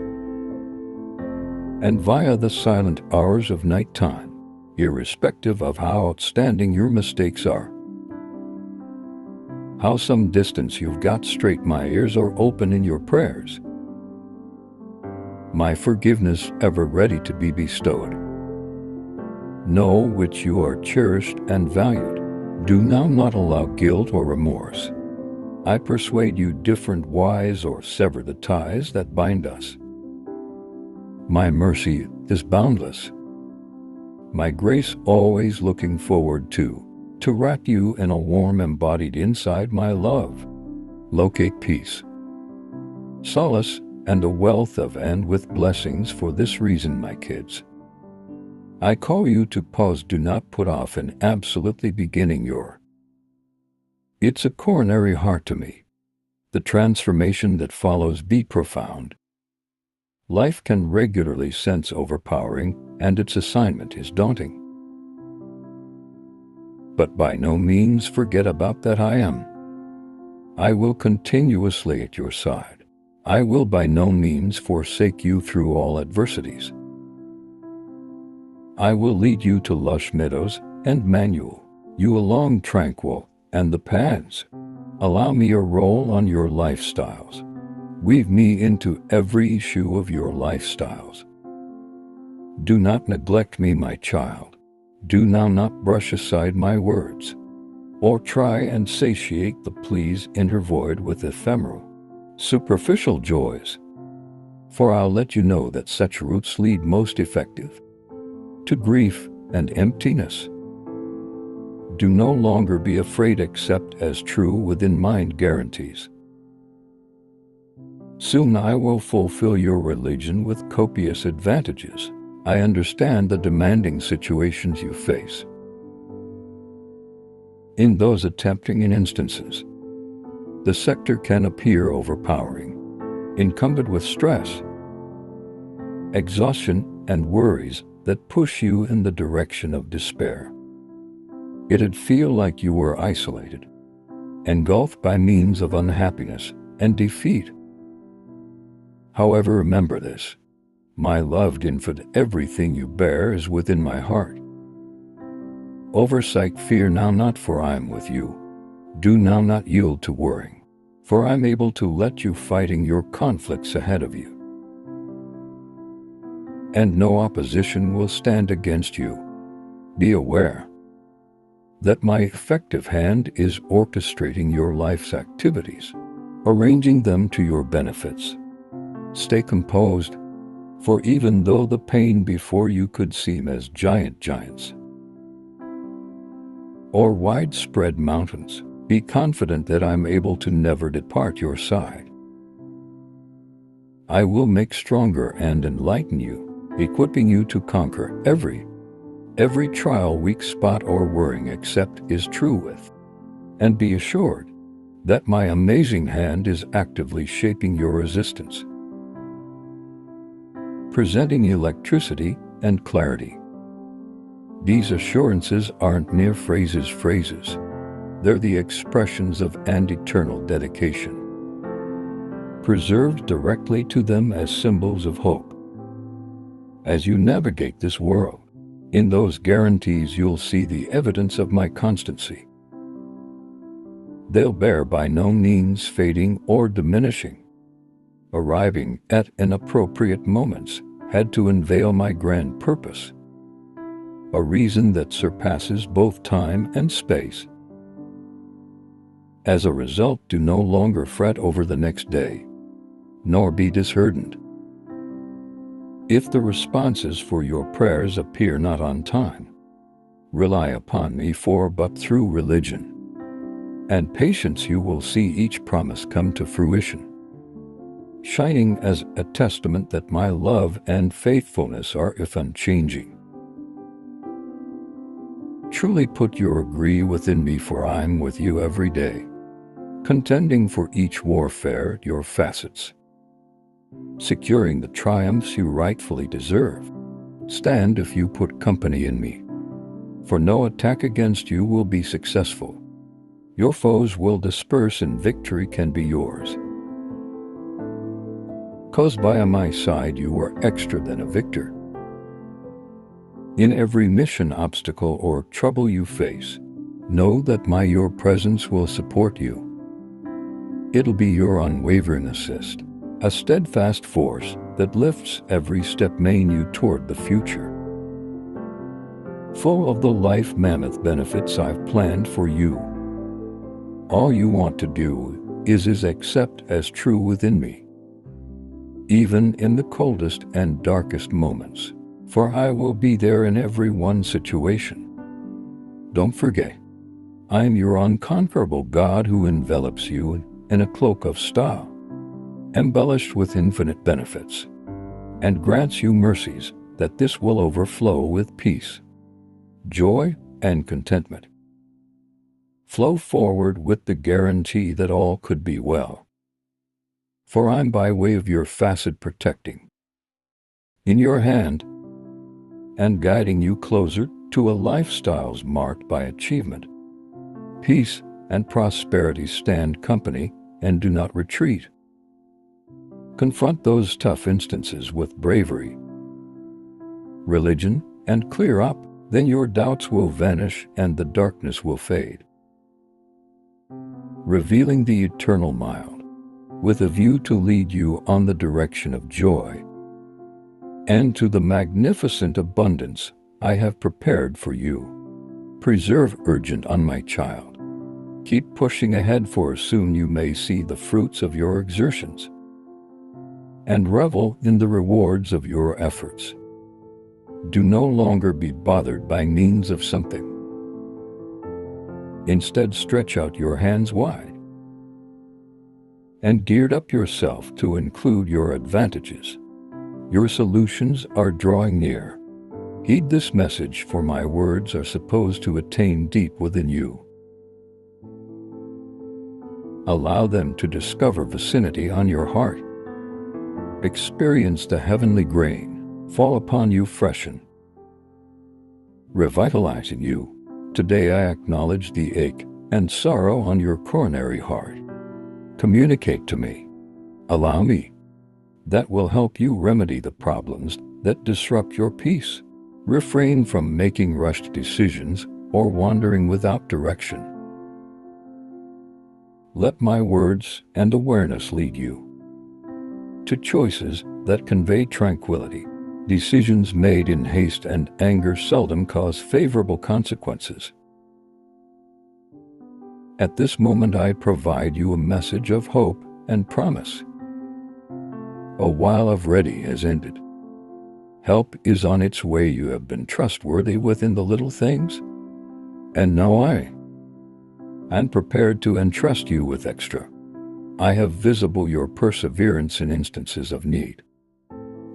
and via the silent hours of nighttime, irrespective of how outstanding your mistakes are. How some distance you've got straight, my ears are open in your prayers. My forgiveness ever ready to be bestowed. Know which you are cherished and valued. Do now not allow guilt or remorse. I persuade you different wise or sever the ties that bind us. My mercy is boundless. My grace always looking forward to wrap you in a warm embodied inside my love. Locate peace, solace, and a wealth of and with blessings. For this reason, my kids, I call you to pause. Do not put off in absolutely beginning your. It's a coronary heart to me. The transformation that follows be profound. Life can regularly sense overpowering, and its assignment is daunting. but by no means forget about that I am. I will continuously at your side. I will by no means forsake you through all adversities. I will lead you to lush meadows and manual you along tranquil and the paths. Allow me a role on your lifestyles. Weave me into every issue of your lifestyles. Do not neglect me, my child. Do now not brush aside my words, or try and satiate the pleas in her void with ephemeral, superficial joys. For I'll let you know that such routes lead most effective to grief and emptiness. Do no longer be afraid, accept as true within mind guarantees. Soon I will fulfill your religion with copious advantages. I understand the demanding situations you face. In those attempting instances, the sector can appear overpowering, encumbered with stress, exhaustion, and worries that push you in the direction of despair. It'd feel like you were isolated, engulfed by means of unhappiness and defeat. However, remember this, my loved infant, everything you bear is within my heart. Oversight, fear now not, for I am with you. Do now not yield to worrying, for I'm able to let you fighting your conflicts ahead of you. And no opposition will stand against you. Be aware that my effective hand is orchestrating your life's activities, arranging them to your benefits. Stay composed, for even though the pain before you could seem as giants or widespread mountains, be confident that I'm able to never depart your side. I will make stronger and enlighten you, equipping you to conquer every trial, weak spot, or worrying except is true with. And be assured that my amazing hand is actively shaping your resistance, presenting electricity and clarity. These assurances aren't mere phrases. They're the expressions of an eternal dedication, preserved directly to them as symbols of hope. As you navigate this world, in those guarantees you'll see the evidence of my constancy. They'll bear by no means fading or diminishing. Arriving at inappropriate moments had to unveil my grand purpose, a reason that surpasses both time and space. As a result, do no longer fret over the next day, nor be disheartened if the responses for your prayers appear not on time. Rely upon me, for but through religion and patience you will see each promise come to fruition, shining as a testament that my love and faithfulness are if unchanging. Truly put your agree within me, for I'm with you every day, contending for each warfare your facets, securing the triumphs you rightfully deserve. Stand if you put company in me, for no attack against you will be successful. Your foes will disperse and victory can be yours. 'Cause by my side you are extra than a victor. In every mission, obstacle, or trouble you face, know that your presence will support you. It'll be your unwavering assist, a steadfast force that lifts every step making you toward the future, full of the life mammoth benefits I've planned for you. All you want to do is accept as true within me, even in the coldest and darkest moments, for I will be there in every one situation. Don't forget, I am your unconquerable God who envelops you in a cloak of style, embellished with infinite benefits, and grants you mercies that this will overflow with peace, joy, and contentment. Flow forward with the guarantee that all could be well, for I'm by way of your facet protecting in your hand and guiding you closer to a lifestyle marked by achievement. Peace and prosperity stand company and do not retreat. Confront those tough instances with bravery, religion, and clear up, then your doubts will vanish and the darkness will fade. Revealing the eternal mild, with a view to lead you on the direction of joy, and to the magnificent abundance I have prepared for you. Preserve urgent on my child. Keep pushing ahead, for soon you may see the fruits of your exertions, and revel in the rewards of your efforts. Do no longer be bothered by means of something. Instead, stretch out your hands wide and geared up yourself to include your advantages. Your solutions are drawing near. Heed this message, for my words are supposed to attain deep within you. Allow them to discover vicinity on your heart. Experience the heavenly grain fall upon you, freshen, revitalizing you. Today I acknowledge the ache and sorrow on your coronary heart. Communicate to me. Allow me. That will help you remedy the problems that disrupt your peace. Refrain from making rushed decisions or wandering without direction. Let my words and awareness lead you to choices that convey tranquility. Decisions made in haste and anger seldom cause favorable consequences. At this moment I provide you a message of hope and promise. A while of ready has ended. Help is on its way. You have been trustworthy within the little things, and now I am prepared to entrust you with extra. I have visible your perseverance in instances of need.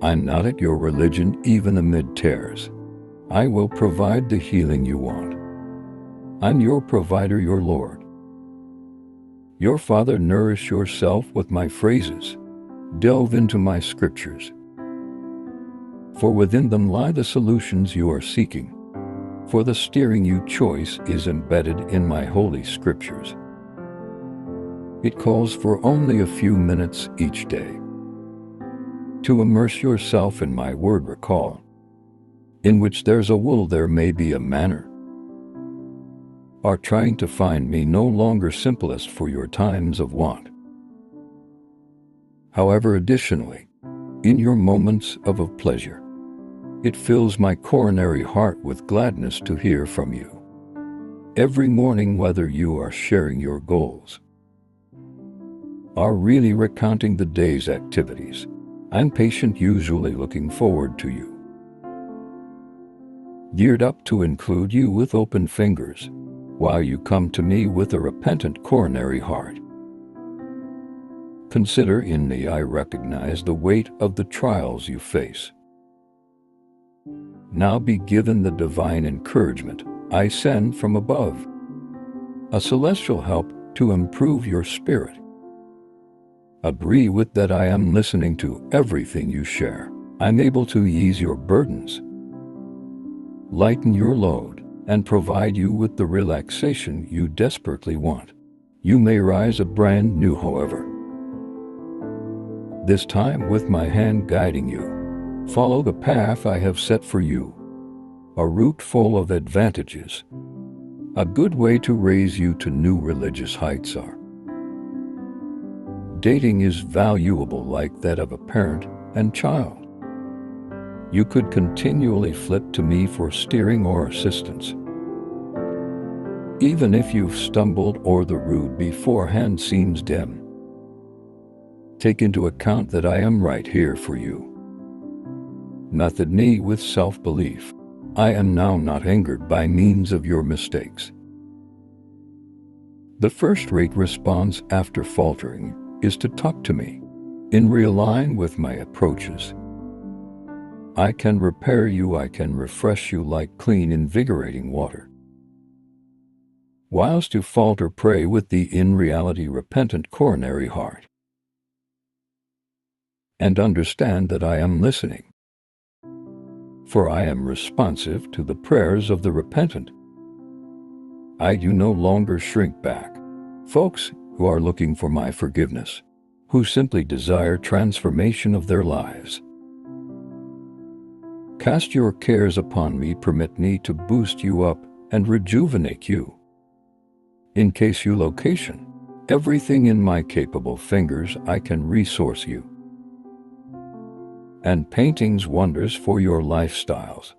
I'm not at your religion even amid tears. I will provide the healing you want. I'm your provider, your Lord. Your Father, nourish yourself with my phrases. Delve into my scriptures, for within them lie the solutions you are seeking. For the steering you choice is embedded in my holy scriptures. It calls for only a few minutes each day to immerse yourself in my word. Recall, in which there's a will there may be a manner. Are trying to find me no longer simplest for your times of want. However, additionally, in your moments of pleasure, it fills my coronary heart with gladness to hear from you. Every morning, whether you are sharing your goals, are really recounting the day's activities, I'm patient, usually looking forward to you. Geared up to include you with open fingers, while you come to me with a repentant coronary heart. Consider in me I recognize the weight of the trials you face. Now be given the divine encouragement I send from above, a celestial help to improve your spirit. Agree with that I am listening to everything you share. I'm able to ease your burdens, lighten your load, and provide you with the relaxation you desperately want. You may rise a brand new, however, this time with my hand guiding you. Follow the path I have set for you, a route full of advantages. A good way to raise you to new religious heights are. Dating is valuable like that of a parent and child. You could continually flip to me for steering or assistance. Even if you've stumbled or the route beforehand seems dim, take into account that I am right here for you. Method me with self-belief. I am now not angered by means of your mistakes. The first-rate response after faltering is to talk to me, in realign with my approaches. I can repair you, I can refresh you like clean, invigorating water. Whilst you falter, pray with the in reality repentant coronary heart. And understand that I am listening. for I am responsive to the prayers of the repentant. I do no longer shrink back. Folks who are looking for my forgiveness, who simply desire transformation of their lives. Cast your cares upon me, permit me to boost you up and rejuvenate you. In case you location, everything in my capable fingers I can resource you. And paintings wonders for your lifestyles.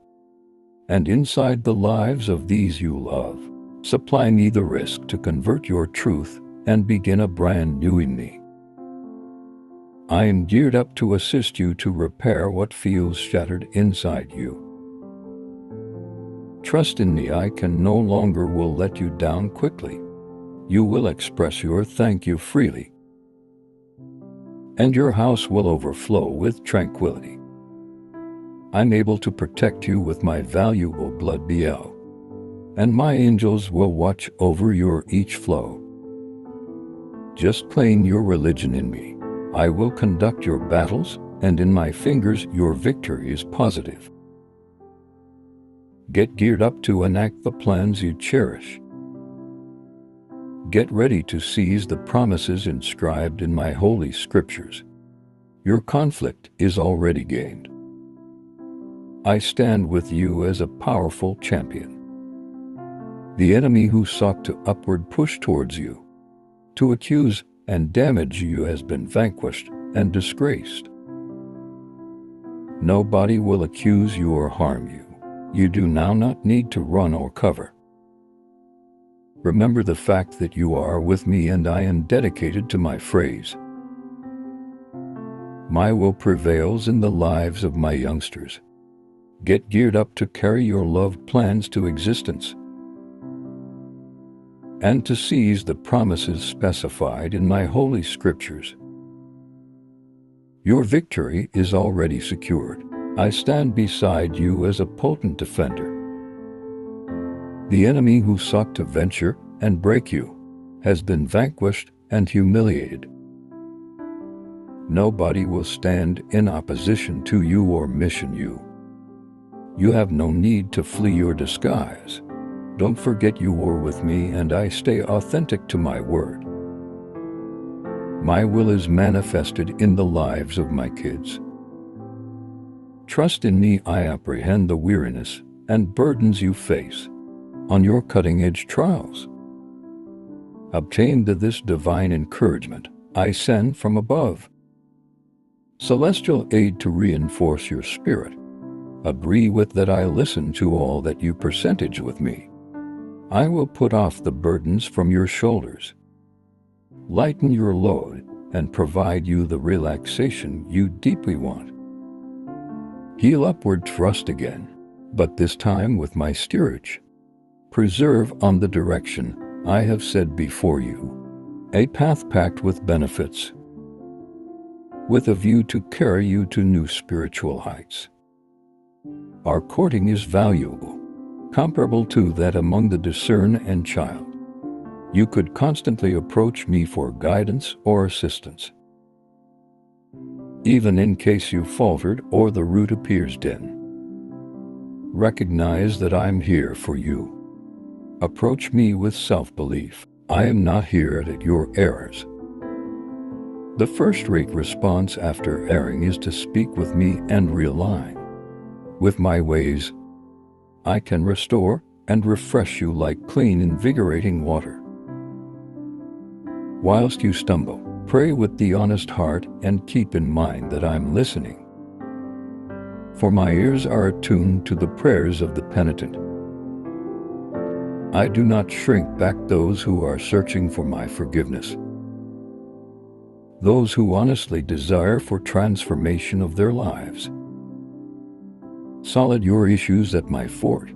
And inside the lives of these you love, supply me the risk to convert your truth and begin a brand new in me. I am geared up to assist you to repair what feels shattered inside you. Trust in me, I can no longer will let you down quickly. You will express your thank you freely. And your house will overflow with tranquility. I'm able to protect you with my valuable blood BL. And my angels will watch over your each flow. Just claim your religion in me. I will conduct your battles, and in my fingers your victory is positive. Get geared up to enact the plans you cherish. Get ready to seize the promises inscribed in my holy scriptures. Your conflict is already gained. I stand with you as a powerful champion. The enemy who sought to upward push towards you, to accuse and damage you has been vanquished and disgraced. Nobody will accuse you or harm you. You do now not need to run or cover. Remember the fact that you are with me and I am dedicated to my phrase. My will prevails in the lives of my youngsters. Get geared up to carry your loved plans to existence and to seize the promises specified in my holy scriptures. Your victory is already secured. I stand beside you as a potent defender. The enemy who sought to venture and break you has been vanquished and humiliated. Nobody will stand in opposition to you or mission you. You have no need to flee or disguise. Don't forget you were with me and I stay authentic to my word. My will is manifested in the lives of my kids. Trust in me, I apprehend the weariness and burdens you face on your cutting-edge trials. Obtain this divine encouragement I send from above. Celestial aid to reinforce your spirit. Agree with that I listen to all that you percentage with me. I will put off the burdens from your shoulders, lighten your load, and provide you the relaxation you deeply want. Heal upward thrust again, but this time with my steerage. Preserve on the direction I have set before you, a path packed with benefits, with a view to carry you to new spiritual heights. Our courting is valuable, comparable to that among the discern and child. You could constantly approach me for guidance or assistance. Even in case you faltered or the route appears dim, recognize that I'm here for you. Approach me with self-belief. I am not here at your errors. The first-rate response after erring is to speak with me and realign. With my ways, I can restore and refresh you like clean, invigorating water. Whilst you stumble, pray with the honest heart and keep in mind that I'm listening. For my ears are attuned to the prayers of the penitent. I do not shrink back those who are searching for my forgiveness. Those who honestly desire for transformation of their lives. Solid your issues at my fort.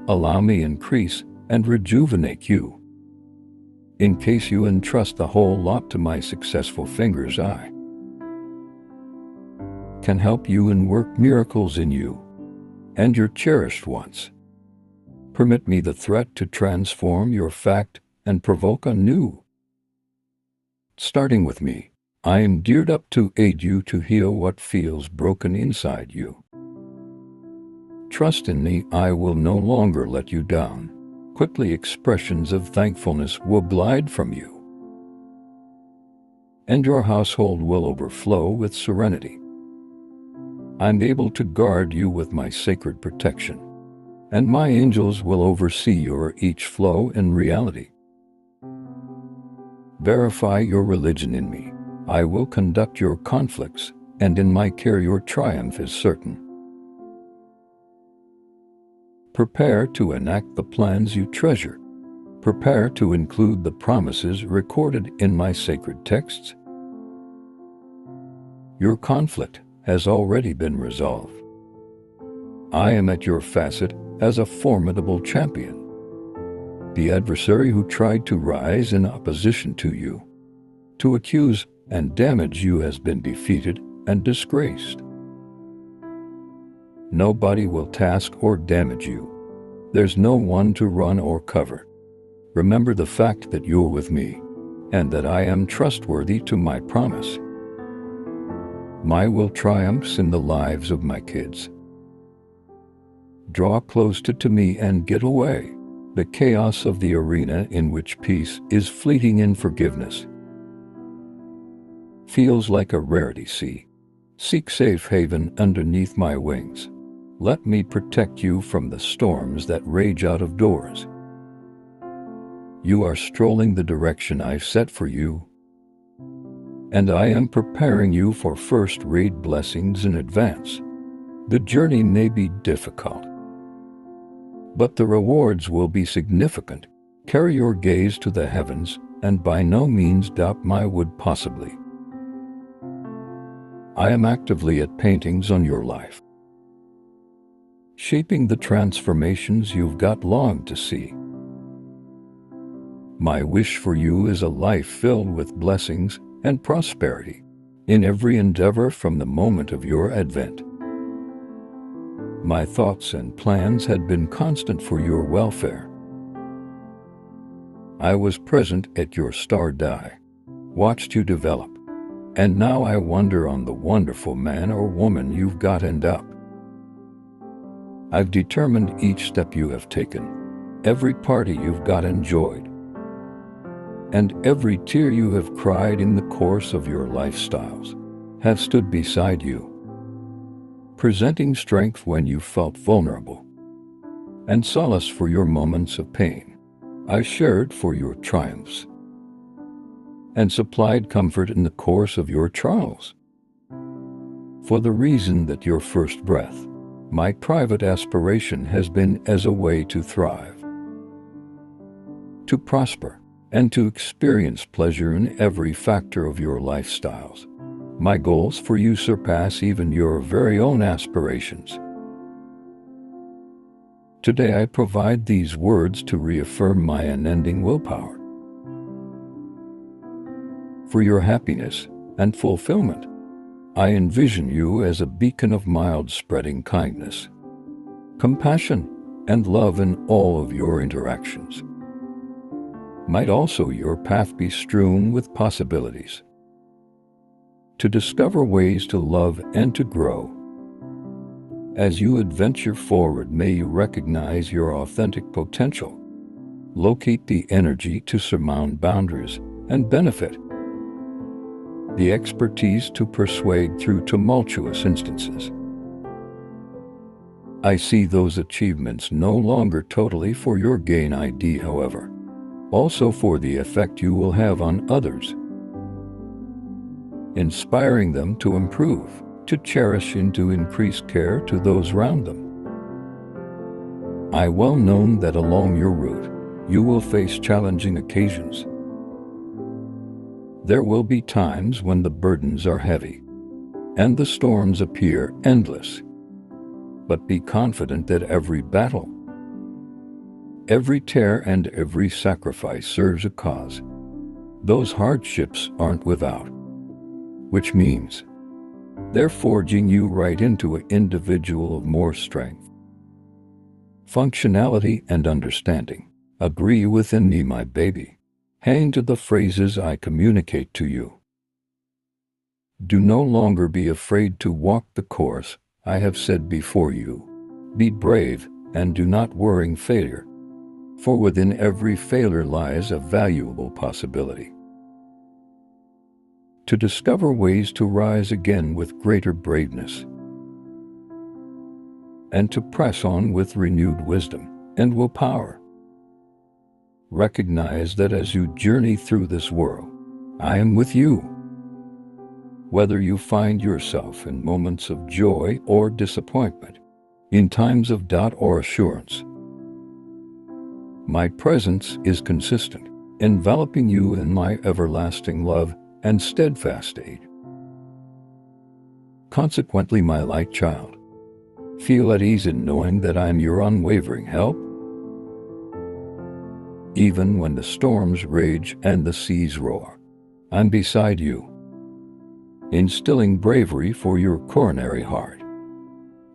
Allow me increase and rejuvenate you. In case you entrust the whole lot to my successful fingers, I can help you and work miracles in you and your cherished ones. Permit me the threat to transform your fact and provoke anew. Starting with me, I am geared up to aid you to heal what feels broken inside you. Trust in me, I will no longer let you down. Quickly expressions of thankfulness will glide from you, and your household will overflow with serenity. I'm able to guard you with my sacred protection, and my angels will oversee your each flow in reality. Verify your religion in me. I will conduct your conflicts, and in my care your triumph is certain. Prepare to enact the plans you treasure. Prepare to include the promises recorded in my sacred texts. Your conflict has already been resolved. I am at your facet as a formidable champion. The adversary who tried to rise in opposition to you, to accuse and damage you, has been defeated and disgraced. Nobody will task or damage you. There's no one to run or cover. Remember the fact that you're with me, and that I am trustworthy to my promise. My will triumphs in the lives of my kids. Draw close to me and get away. The chaos of the arena in which peace is fleeting in forgiveness feels like a rarity. Seek safe haven underneath my wings. Let me protect you from the storms that rage out of doors. You are strolling the direction I've set for you, and I am preparing you for first-rate blessings in advance. The journey may be difficult, but the rewards will be significant. Carry your gaze to the heavens, and by no means doubt my would possibly. I am actively at paintings on your life, shaping the transformations you've got long to see. My wish for you is a life filled with blessings and prosperity in every endeavor from the moment of your advent. My thoughts and plans had been constant for your welfare. I was present at your star die, watched you develop, and now I wonder on the wonderful man or woman you've got end up. I've determined each step you have taken, every party you've got enjoyed, and every tear you have cried in the course of your lifestyles have stood beside you, presenting strength when you felt vulnerable, and solace for your moments of pain. I shared for your triumphs, and supplied comfort in the course of your trials. For the reason that your first breath, my private aspiration has been as a way to thrive, to prosper, and to experience pleasure in every factor of your lifestyles. My goals for you surpass even your very own aspirations. Today I provide these words to reaffirm my unending willpower. For your happiness and fulfillment, I envision you as a beacon of mild spreading kindness, compassion, and love in all of your interactions. Might also your path be strewn with possibilities to discover ways to love and to grow. As you adventure forward, may you recognize your authentic potential, locate the energy to surmount boundaries and benefit, the expertise to persuade through tumultuous instances. I see those achievements no longer totally for your gain ID, however, also for the effect you will have on others, inspiring them to improve, to cherish, and to increase care to those around them. I well know that along your route, you will face challenging occasions. There will be times when the burdens are heavy and the storms appear endless. But be confident that every battle, every tear, and every sacrifice serves a cause. Those hardships aren't without, which means they're forging you right into an individual of more strength, functionality, and understanding. Agree within me, my baby. Hang to the phrases I communicate to you. Do no longer be afraid to walk the course I have set before you. Be brave and do not worry failure, for within every failure lies a valuable possibility. To discover ways to rise again with greater braveness, and to press on with renewed wisdom and willpower. Recognize that as you journey through this world, I am with you. Whether you find yourself in moments of joy or disappointment, in times of doubt or assurance, my presence is consistent, enveloping you in my everlasting love and steadfast aid. Consequently, my light child, feel at ease in knowing that I am your unwavering help. Even when the storms rage and the seas roar, I'm beside you, instilling bravery for your coronary heart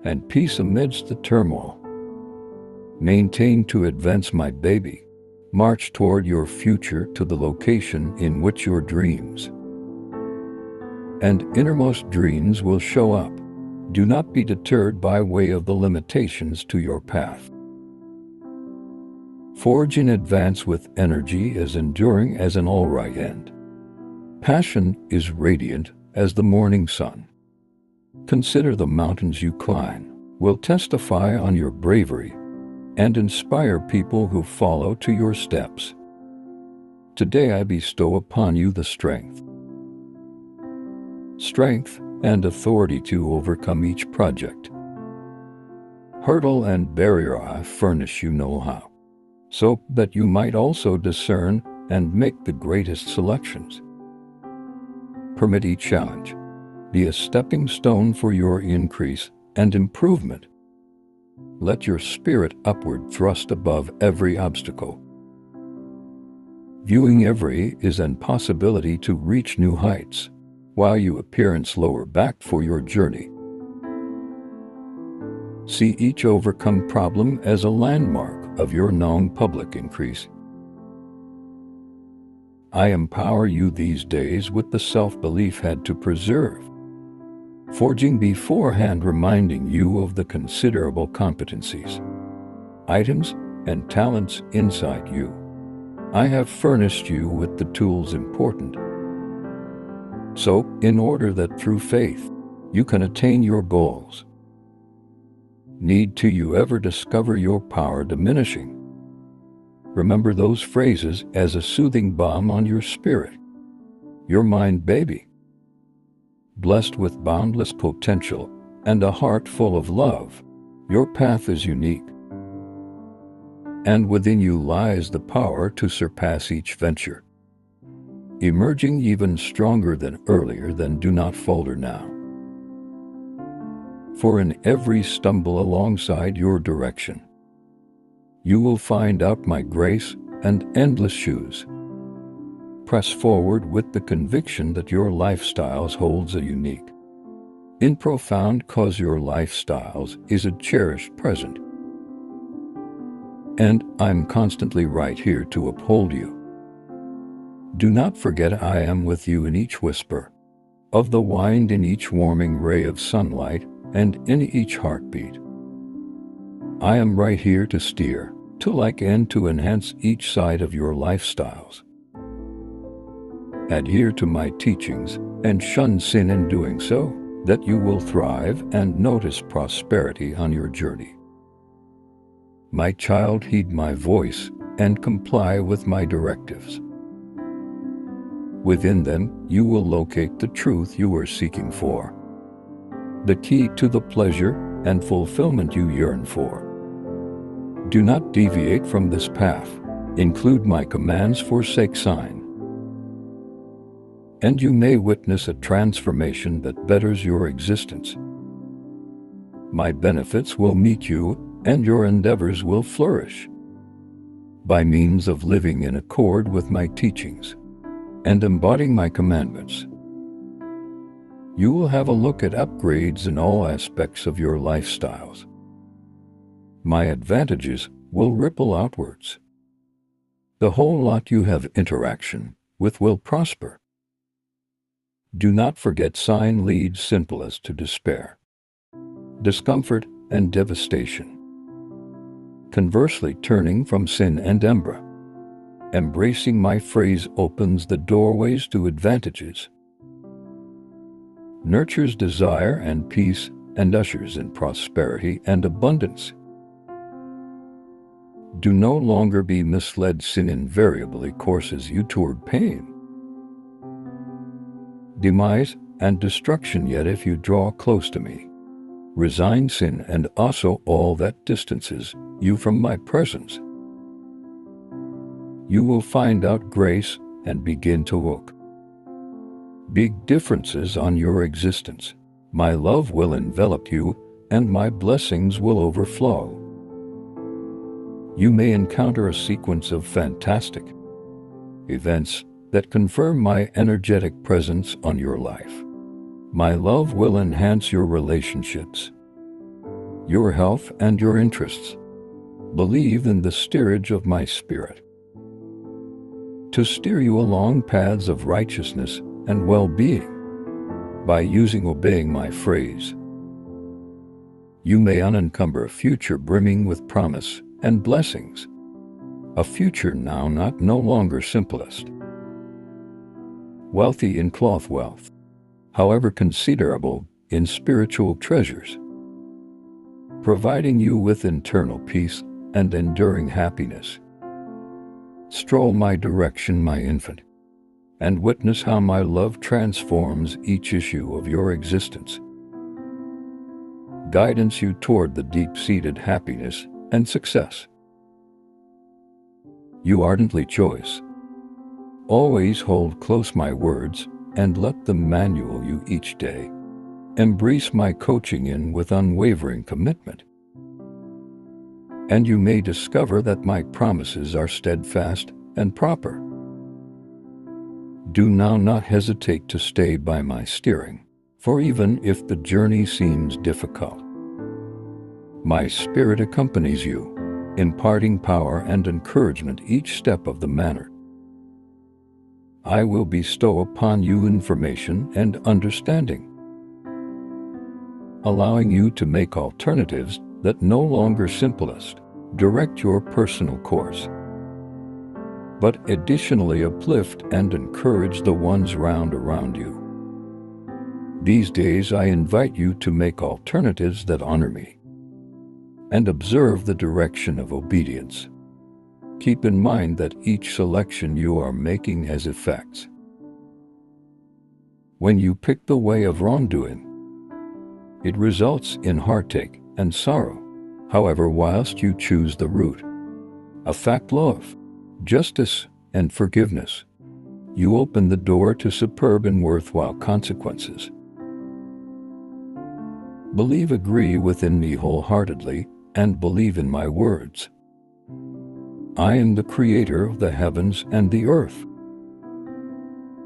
and peace amidst the turmoil. Maintain to advance, my baby. March toward your future, to the location in which your dreams and innermost dreams will show up. Do not be deterred by way of the limitations to your path. Forge in advance with energy as enduring as an all-right end. Passion is radiant as the morning sun. Consider the mountains you climb will testify on your bravery and inspire people who follow to your steps. Today I bestow upon you the strength and authority to overcome each project, hurdle and barrier. I furnish you know-how, so that you might also discern and make the greatest selections. Permit each challenge be a stepping stone for your increase and improvement. Let your spirit upward thrust above every obstacle. Viewing every is an possibility to reach new heights, while you appearance lower back for your journey. See each overcome problem as a landmark of your known public increase. I empower you these days with the self-belief had to preserve, forging beforehand, reminding you of the considerable competencies, items, and talents inside you. I have furnished you with the tools important, so in order that through faith you can attain your goals. Need to you ever discover your power diminishing? Remember those phrases as a soothing balm on your spirit, your mind, baby. Blessed with boundless potential and a heart full of love, your path is unique. And within you lies the power to surpass each venture, emerging even stronger than earlier. Then do not falter now, for in every stumble alongside your direction, you will find out my grace and endless shoes. Press forward with the conviction that your lifestyles holds a unique, in profound cause. Your lifestyles is a cherished present, and I'm constantly right here to uphold you. Do not forget I am with you in each whisper of the wind, in each warming ray of sunlight, and in each heartbeat. I am right here to steer, to like, and to enhance each side of your lifestyles. Adhere to my teachings and shun sin in doing so, that you will thrive and notice prosperity on your journey. My child, heed my voice and comply with my directives. Within them, you will locate the truth you are seeking for, the key to the pleasure and fulfillment you yearn for. Do not deviate from this path. Include my commands, forsake sign, and you may witness a transformation that betters your existence. My benefits will meet you, and your endeavors will flourish by means of living in accord with my teachings and embodying my commandments. You will have a look at upgrades in all aspects of your lifestyles. My advantages will ripple outwards. The whole lot you have interaction with will prosper. Do not forget sign leads simplest to despair, discomfort, and devastation. Conversely, turning from sin and embracing my phrase opens the doorways to advantages, nurtures desire and peace, and ushers in prosperity and abundance. Do no longer be misled. Sin invariably courses you toward pain, demise, and destruction. Yet if you draw close to me, resign sin and also all that distances you from my presence, you will find out grace and begin to look big differences on your existence. My love will envelop you and my blessings will overflow. You may encounter a sequence of fantastic events that confirm my energetic presence on your life. My love will enhance your relationships, your health, and your interests. Believe in the steerage of my spirit to steer you along paths of righteousness and well-being. By obeying my phrase, you may unencumber a future brimming with promise and blessings, a future no longer simplest, wealthy in cloth wealth, however considerable in spiritual treasures, providing you with internal peace and enduring happiness. Stroll my direction, my infant, and witness how my love transforms each issue of your existence. Guidance you toward the deep-seated happiness and success you ardently chose. Always hold close my words and let them manual you each day. Embrace my coaching with unwavering commitment, and you may discover that my promises are steadfast and proper. Do now not hesitate to stay by my steering, for even if the journey seems difficult, my spirit accompanies you, imparting power and encouragement each step of the manner. I will bestow upon you information and understanding, allowing you to make alternatives that no longer simplest direct your personal course, but additionally uplift and encourage the ones around you. These days I invite you to make alternatives that honor me and observe the direction of obedience. Keep in mind that each selection you are making has effects. When you pick the way of wrongdoing, it results in heartache and sorrow. However, whilst you choose the route of fact, love, justice, and forgiveness, you open the door to superb and worthwhile consequences. Agree within me wholeheartedly, and believe in my words. I am the creator of the heavens and the earth,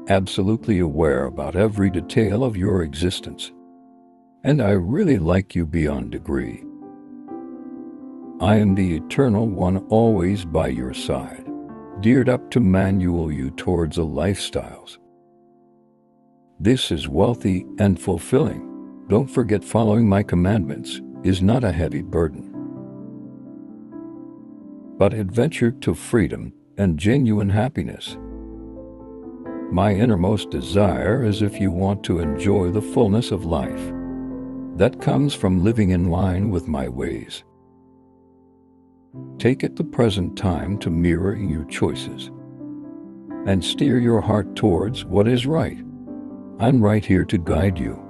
absolutely aware about every detail of your existence, and I really like you beyond degree. I am the Eternal One, always by your side, geared up to manual you towards a lifestyles. This is wealthy and fulfilling. Don't forget, following my commandments is not a heavy burden, but adventure to freedom and genuine happiness. My innermost desire is if you want to enjoy the fullness of life that comes from living in line with my ways. Take at the present time to mirror your choices and steer your heart towards what is right. I'm right here to guide you,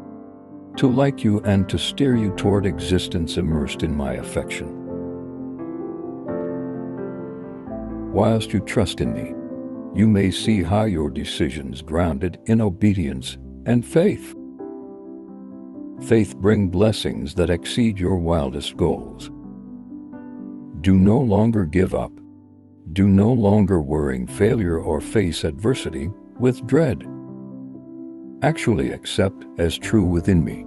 to like you, and to steer you toward existence immersed in my affection. Whilst you trust in me, you may see how your decisions grounded in obedience and faith bring blessings that exceed your wildest goals. Do no longer give up. Do no longer worry failure or face adversity with dread. Actually accept as true within me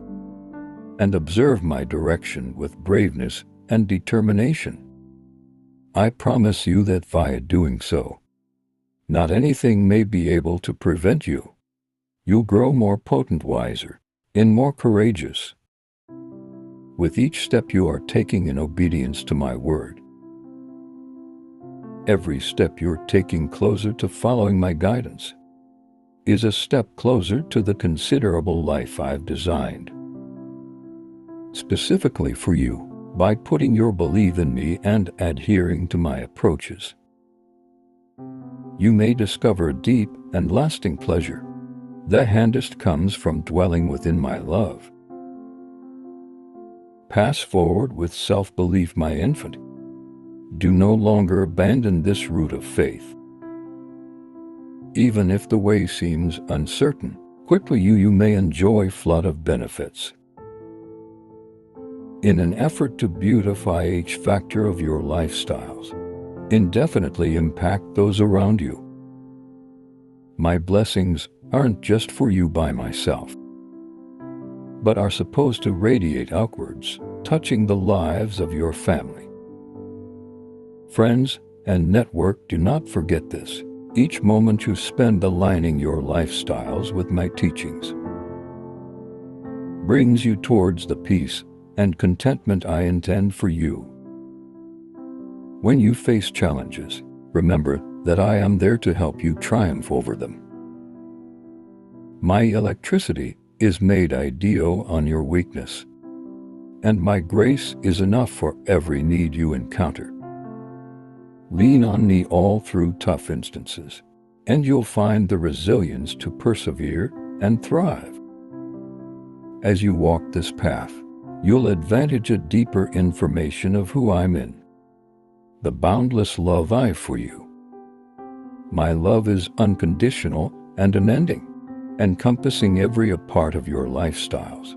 and observe my direction with braveness and determination. I promise you that via doing so, not anything may be able to prevent you. You'll grow more potent, wiser, and more courageous. with each step you are taking in obedience to my word. Every step you're taking closer to following my guidance is a step closer to the considerable life I've designed specifically for you by putting your belief in me and adhering to my approaches. You may discover deep and lasting pleasure. The handest comes from dwelling within my love. Pass forward with self-belief, my infant. Do no longer abandon this route of faith. Even if the way seems uncertain, quickly you may enjoy flood of benefits. In an effort to beautify each factor of your lifestyles, indefinitely impact those around you. My blessings aren't just for you by myself, but are supposed to radiate outwards, touching the lives of your family, friends, and network. Do not forget this. Each moment you spend aligning your lifestyles with my teachings brings you towards the peace and contentment I intend for you. When you face challenges, remember that I am there to help you triumph over them. My electricity is made ideal on your weakness, and my grace is enough for every need you encounter. Lean on me all through tough instances, and you'll find the resilience to persevere and thrive. As you walk this path, you'll advantage a deeper information of who I'm in, the boundless love I've for you. My love is unconditional and unending, encompassing every part of your lifestyles,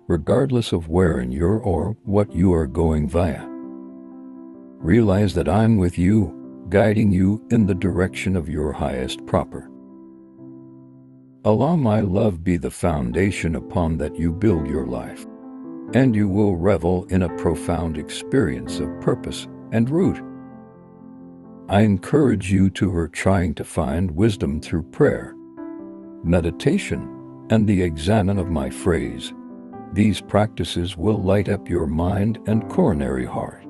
regardless of where in your or what you are going via. Realize that I'm with you, guiding you in the direction of your highest proper. Allow my love be the foundation upon that you build your life, and you will revel in a profound experience of purpose and root. I encourage you to trying to find wisdom through prayer, meditation, and the examine of my phrase. These practices will light up your mind and coronary heart,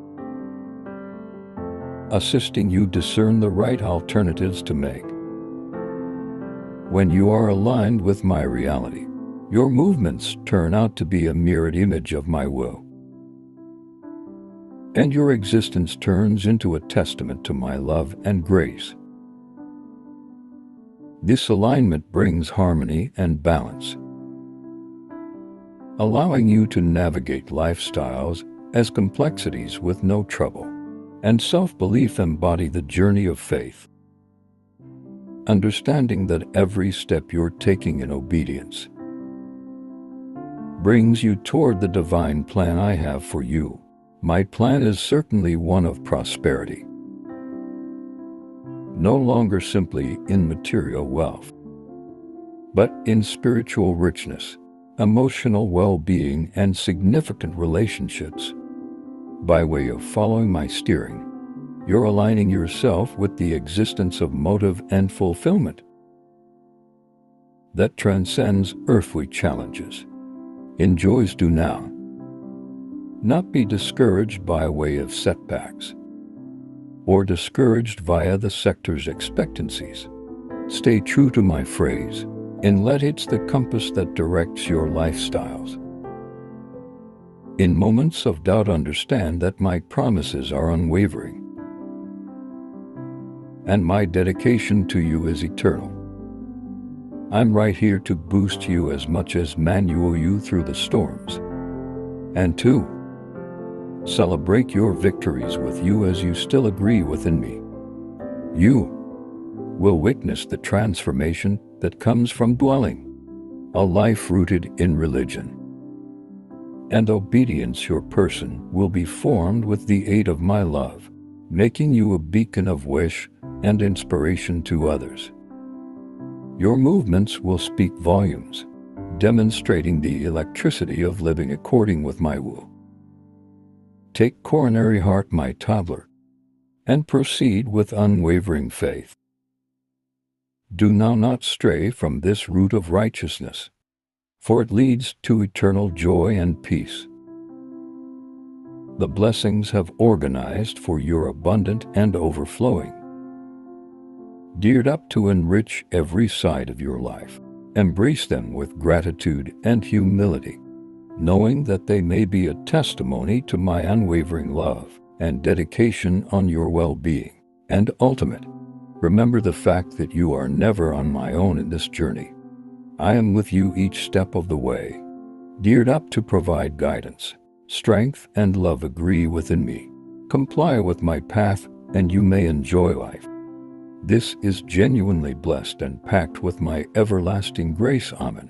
assisting you discern the right alternatives to make. When you are aligned with my reality, your movements turn out to be a mirrored image of my will, and your existence turns into a testament to my love and grace. This alignment brings harmony and balance, allowing you to navigate lifestyles as complexities with no trouble, and self-belief embody the journey of faith. Understanding that every step you're taking in obedience brings you toward the divine plan I have for you. My plan is certainly one of prosperity, no longer simply in material wealth, but in spiritual richness, emotional well-being, and significant relationships. By way of following my steering, you're aligning yourself with the existence of motive and fulfillment that transcends earthly challenges. Enjoys do now. Not be discouraged by way of setbacks, or discouraged via the sector's expectancies. Stay true to my phrase, and let it's the compass that directs your lifestyles. In moments of doubt, understand that my promises are unwavering, and my dedication to you is eternal. I'm right here to boost you as much as manual you through the storms, and to celebrate your victories with you as you still agree within me. You will witness the transformation that comes from dwelling a life rooted in religion and obedience. Your person will be formed with the aid of my love, making you a beacon of wish and inspiration to others. Your movements will speak volumes, demonstrating the electricity of living according with my will. Take coronary heart, my toddler, and proceed with unwavering faith. Do now not stray from this route of righteousness, for it leads to eternal joy and peace. The blessings have organized for your abundant and overflowing. Geared up to enrich every side of your life. Embrace them with gratitude and humility, knowing that they may be a testimony to my unwavering love and dedication on your well-being. And ultimate, remember the fact that you are never on my own in this journey. I am with you each step of the way, geared up to provide guidance, strength, and love. Agree within me. Comply with my path, and you may enjoy life. This is genuinely blessed and packed with my everlasting grace. Amen.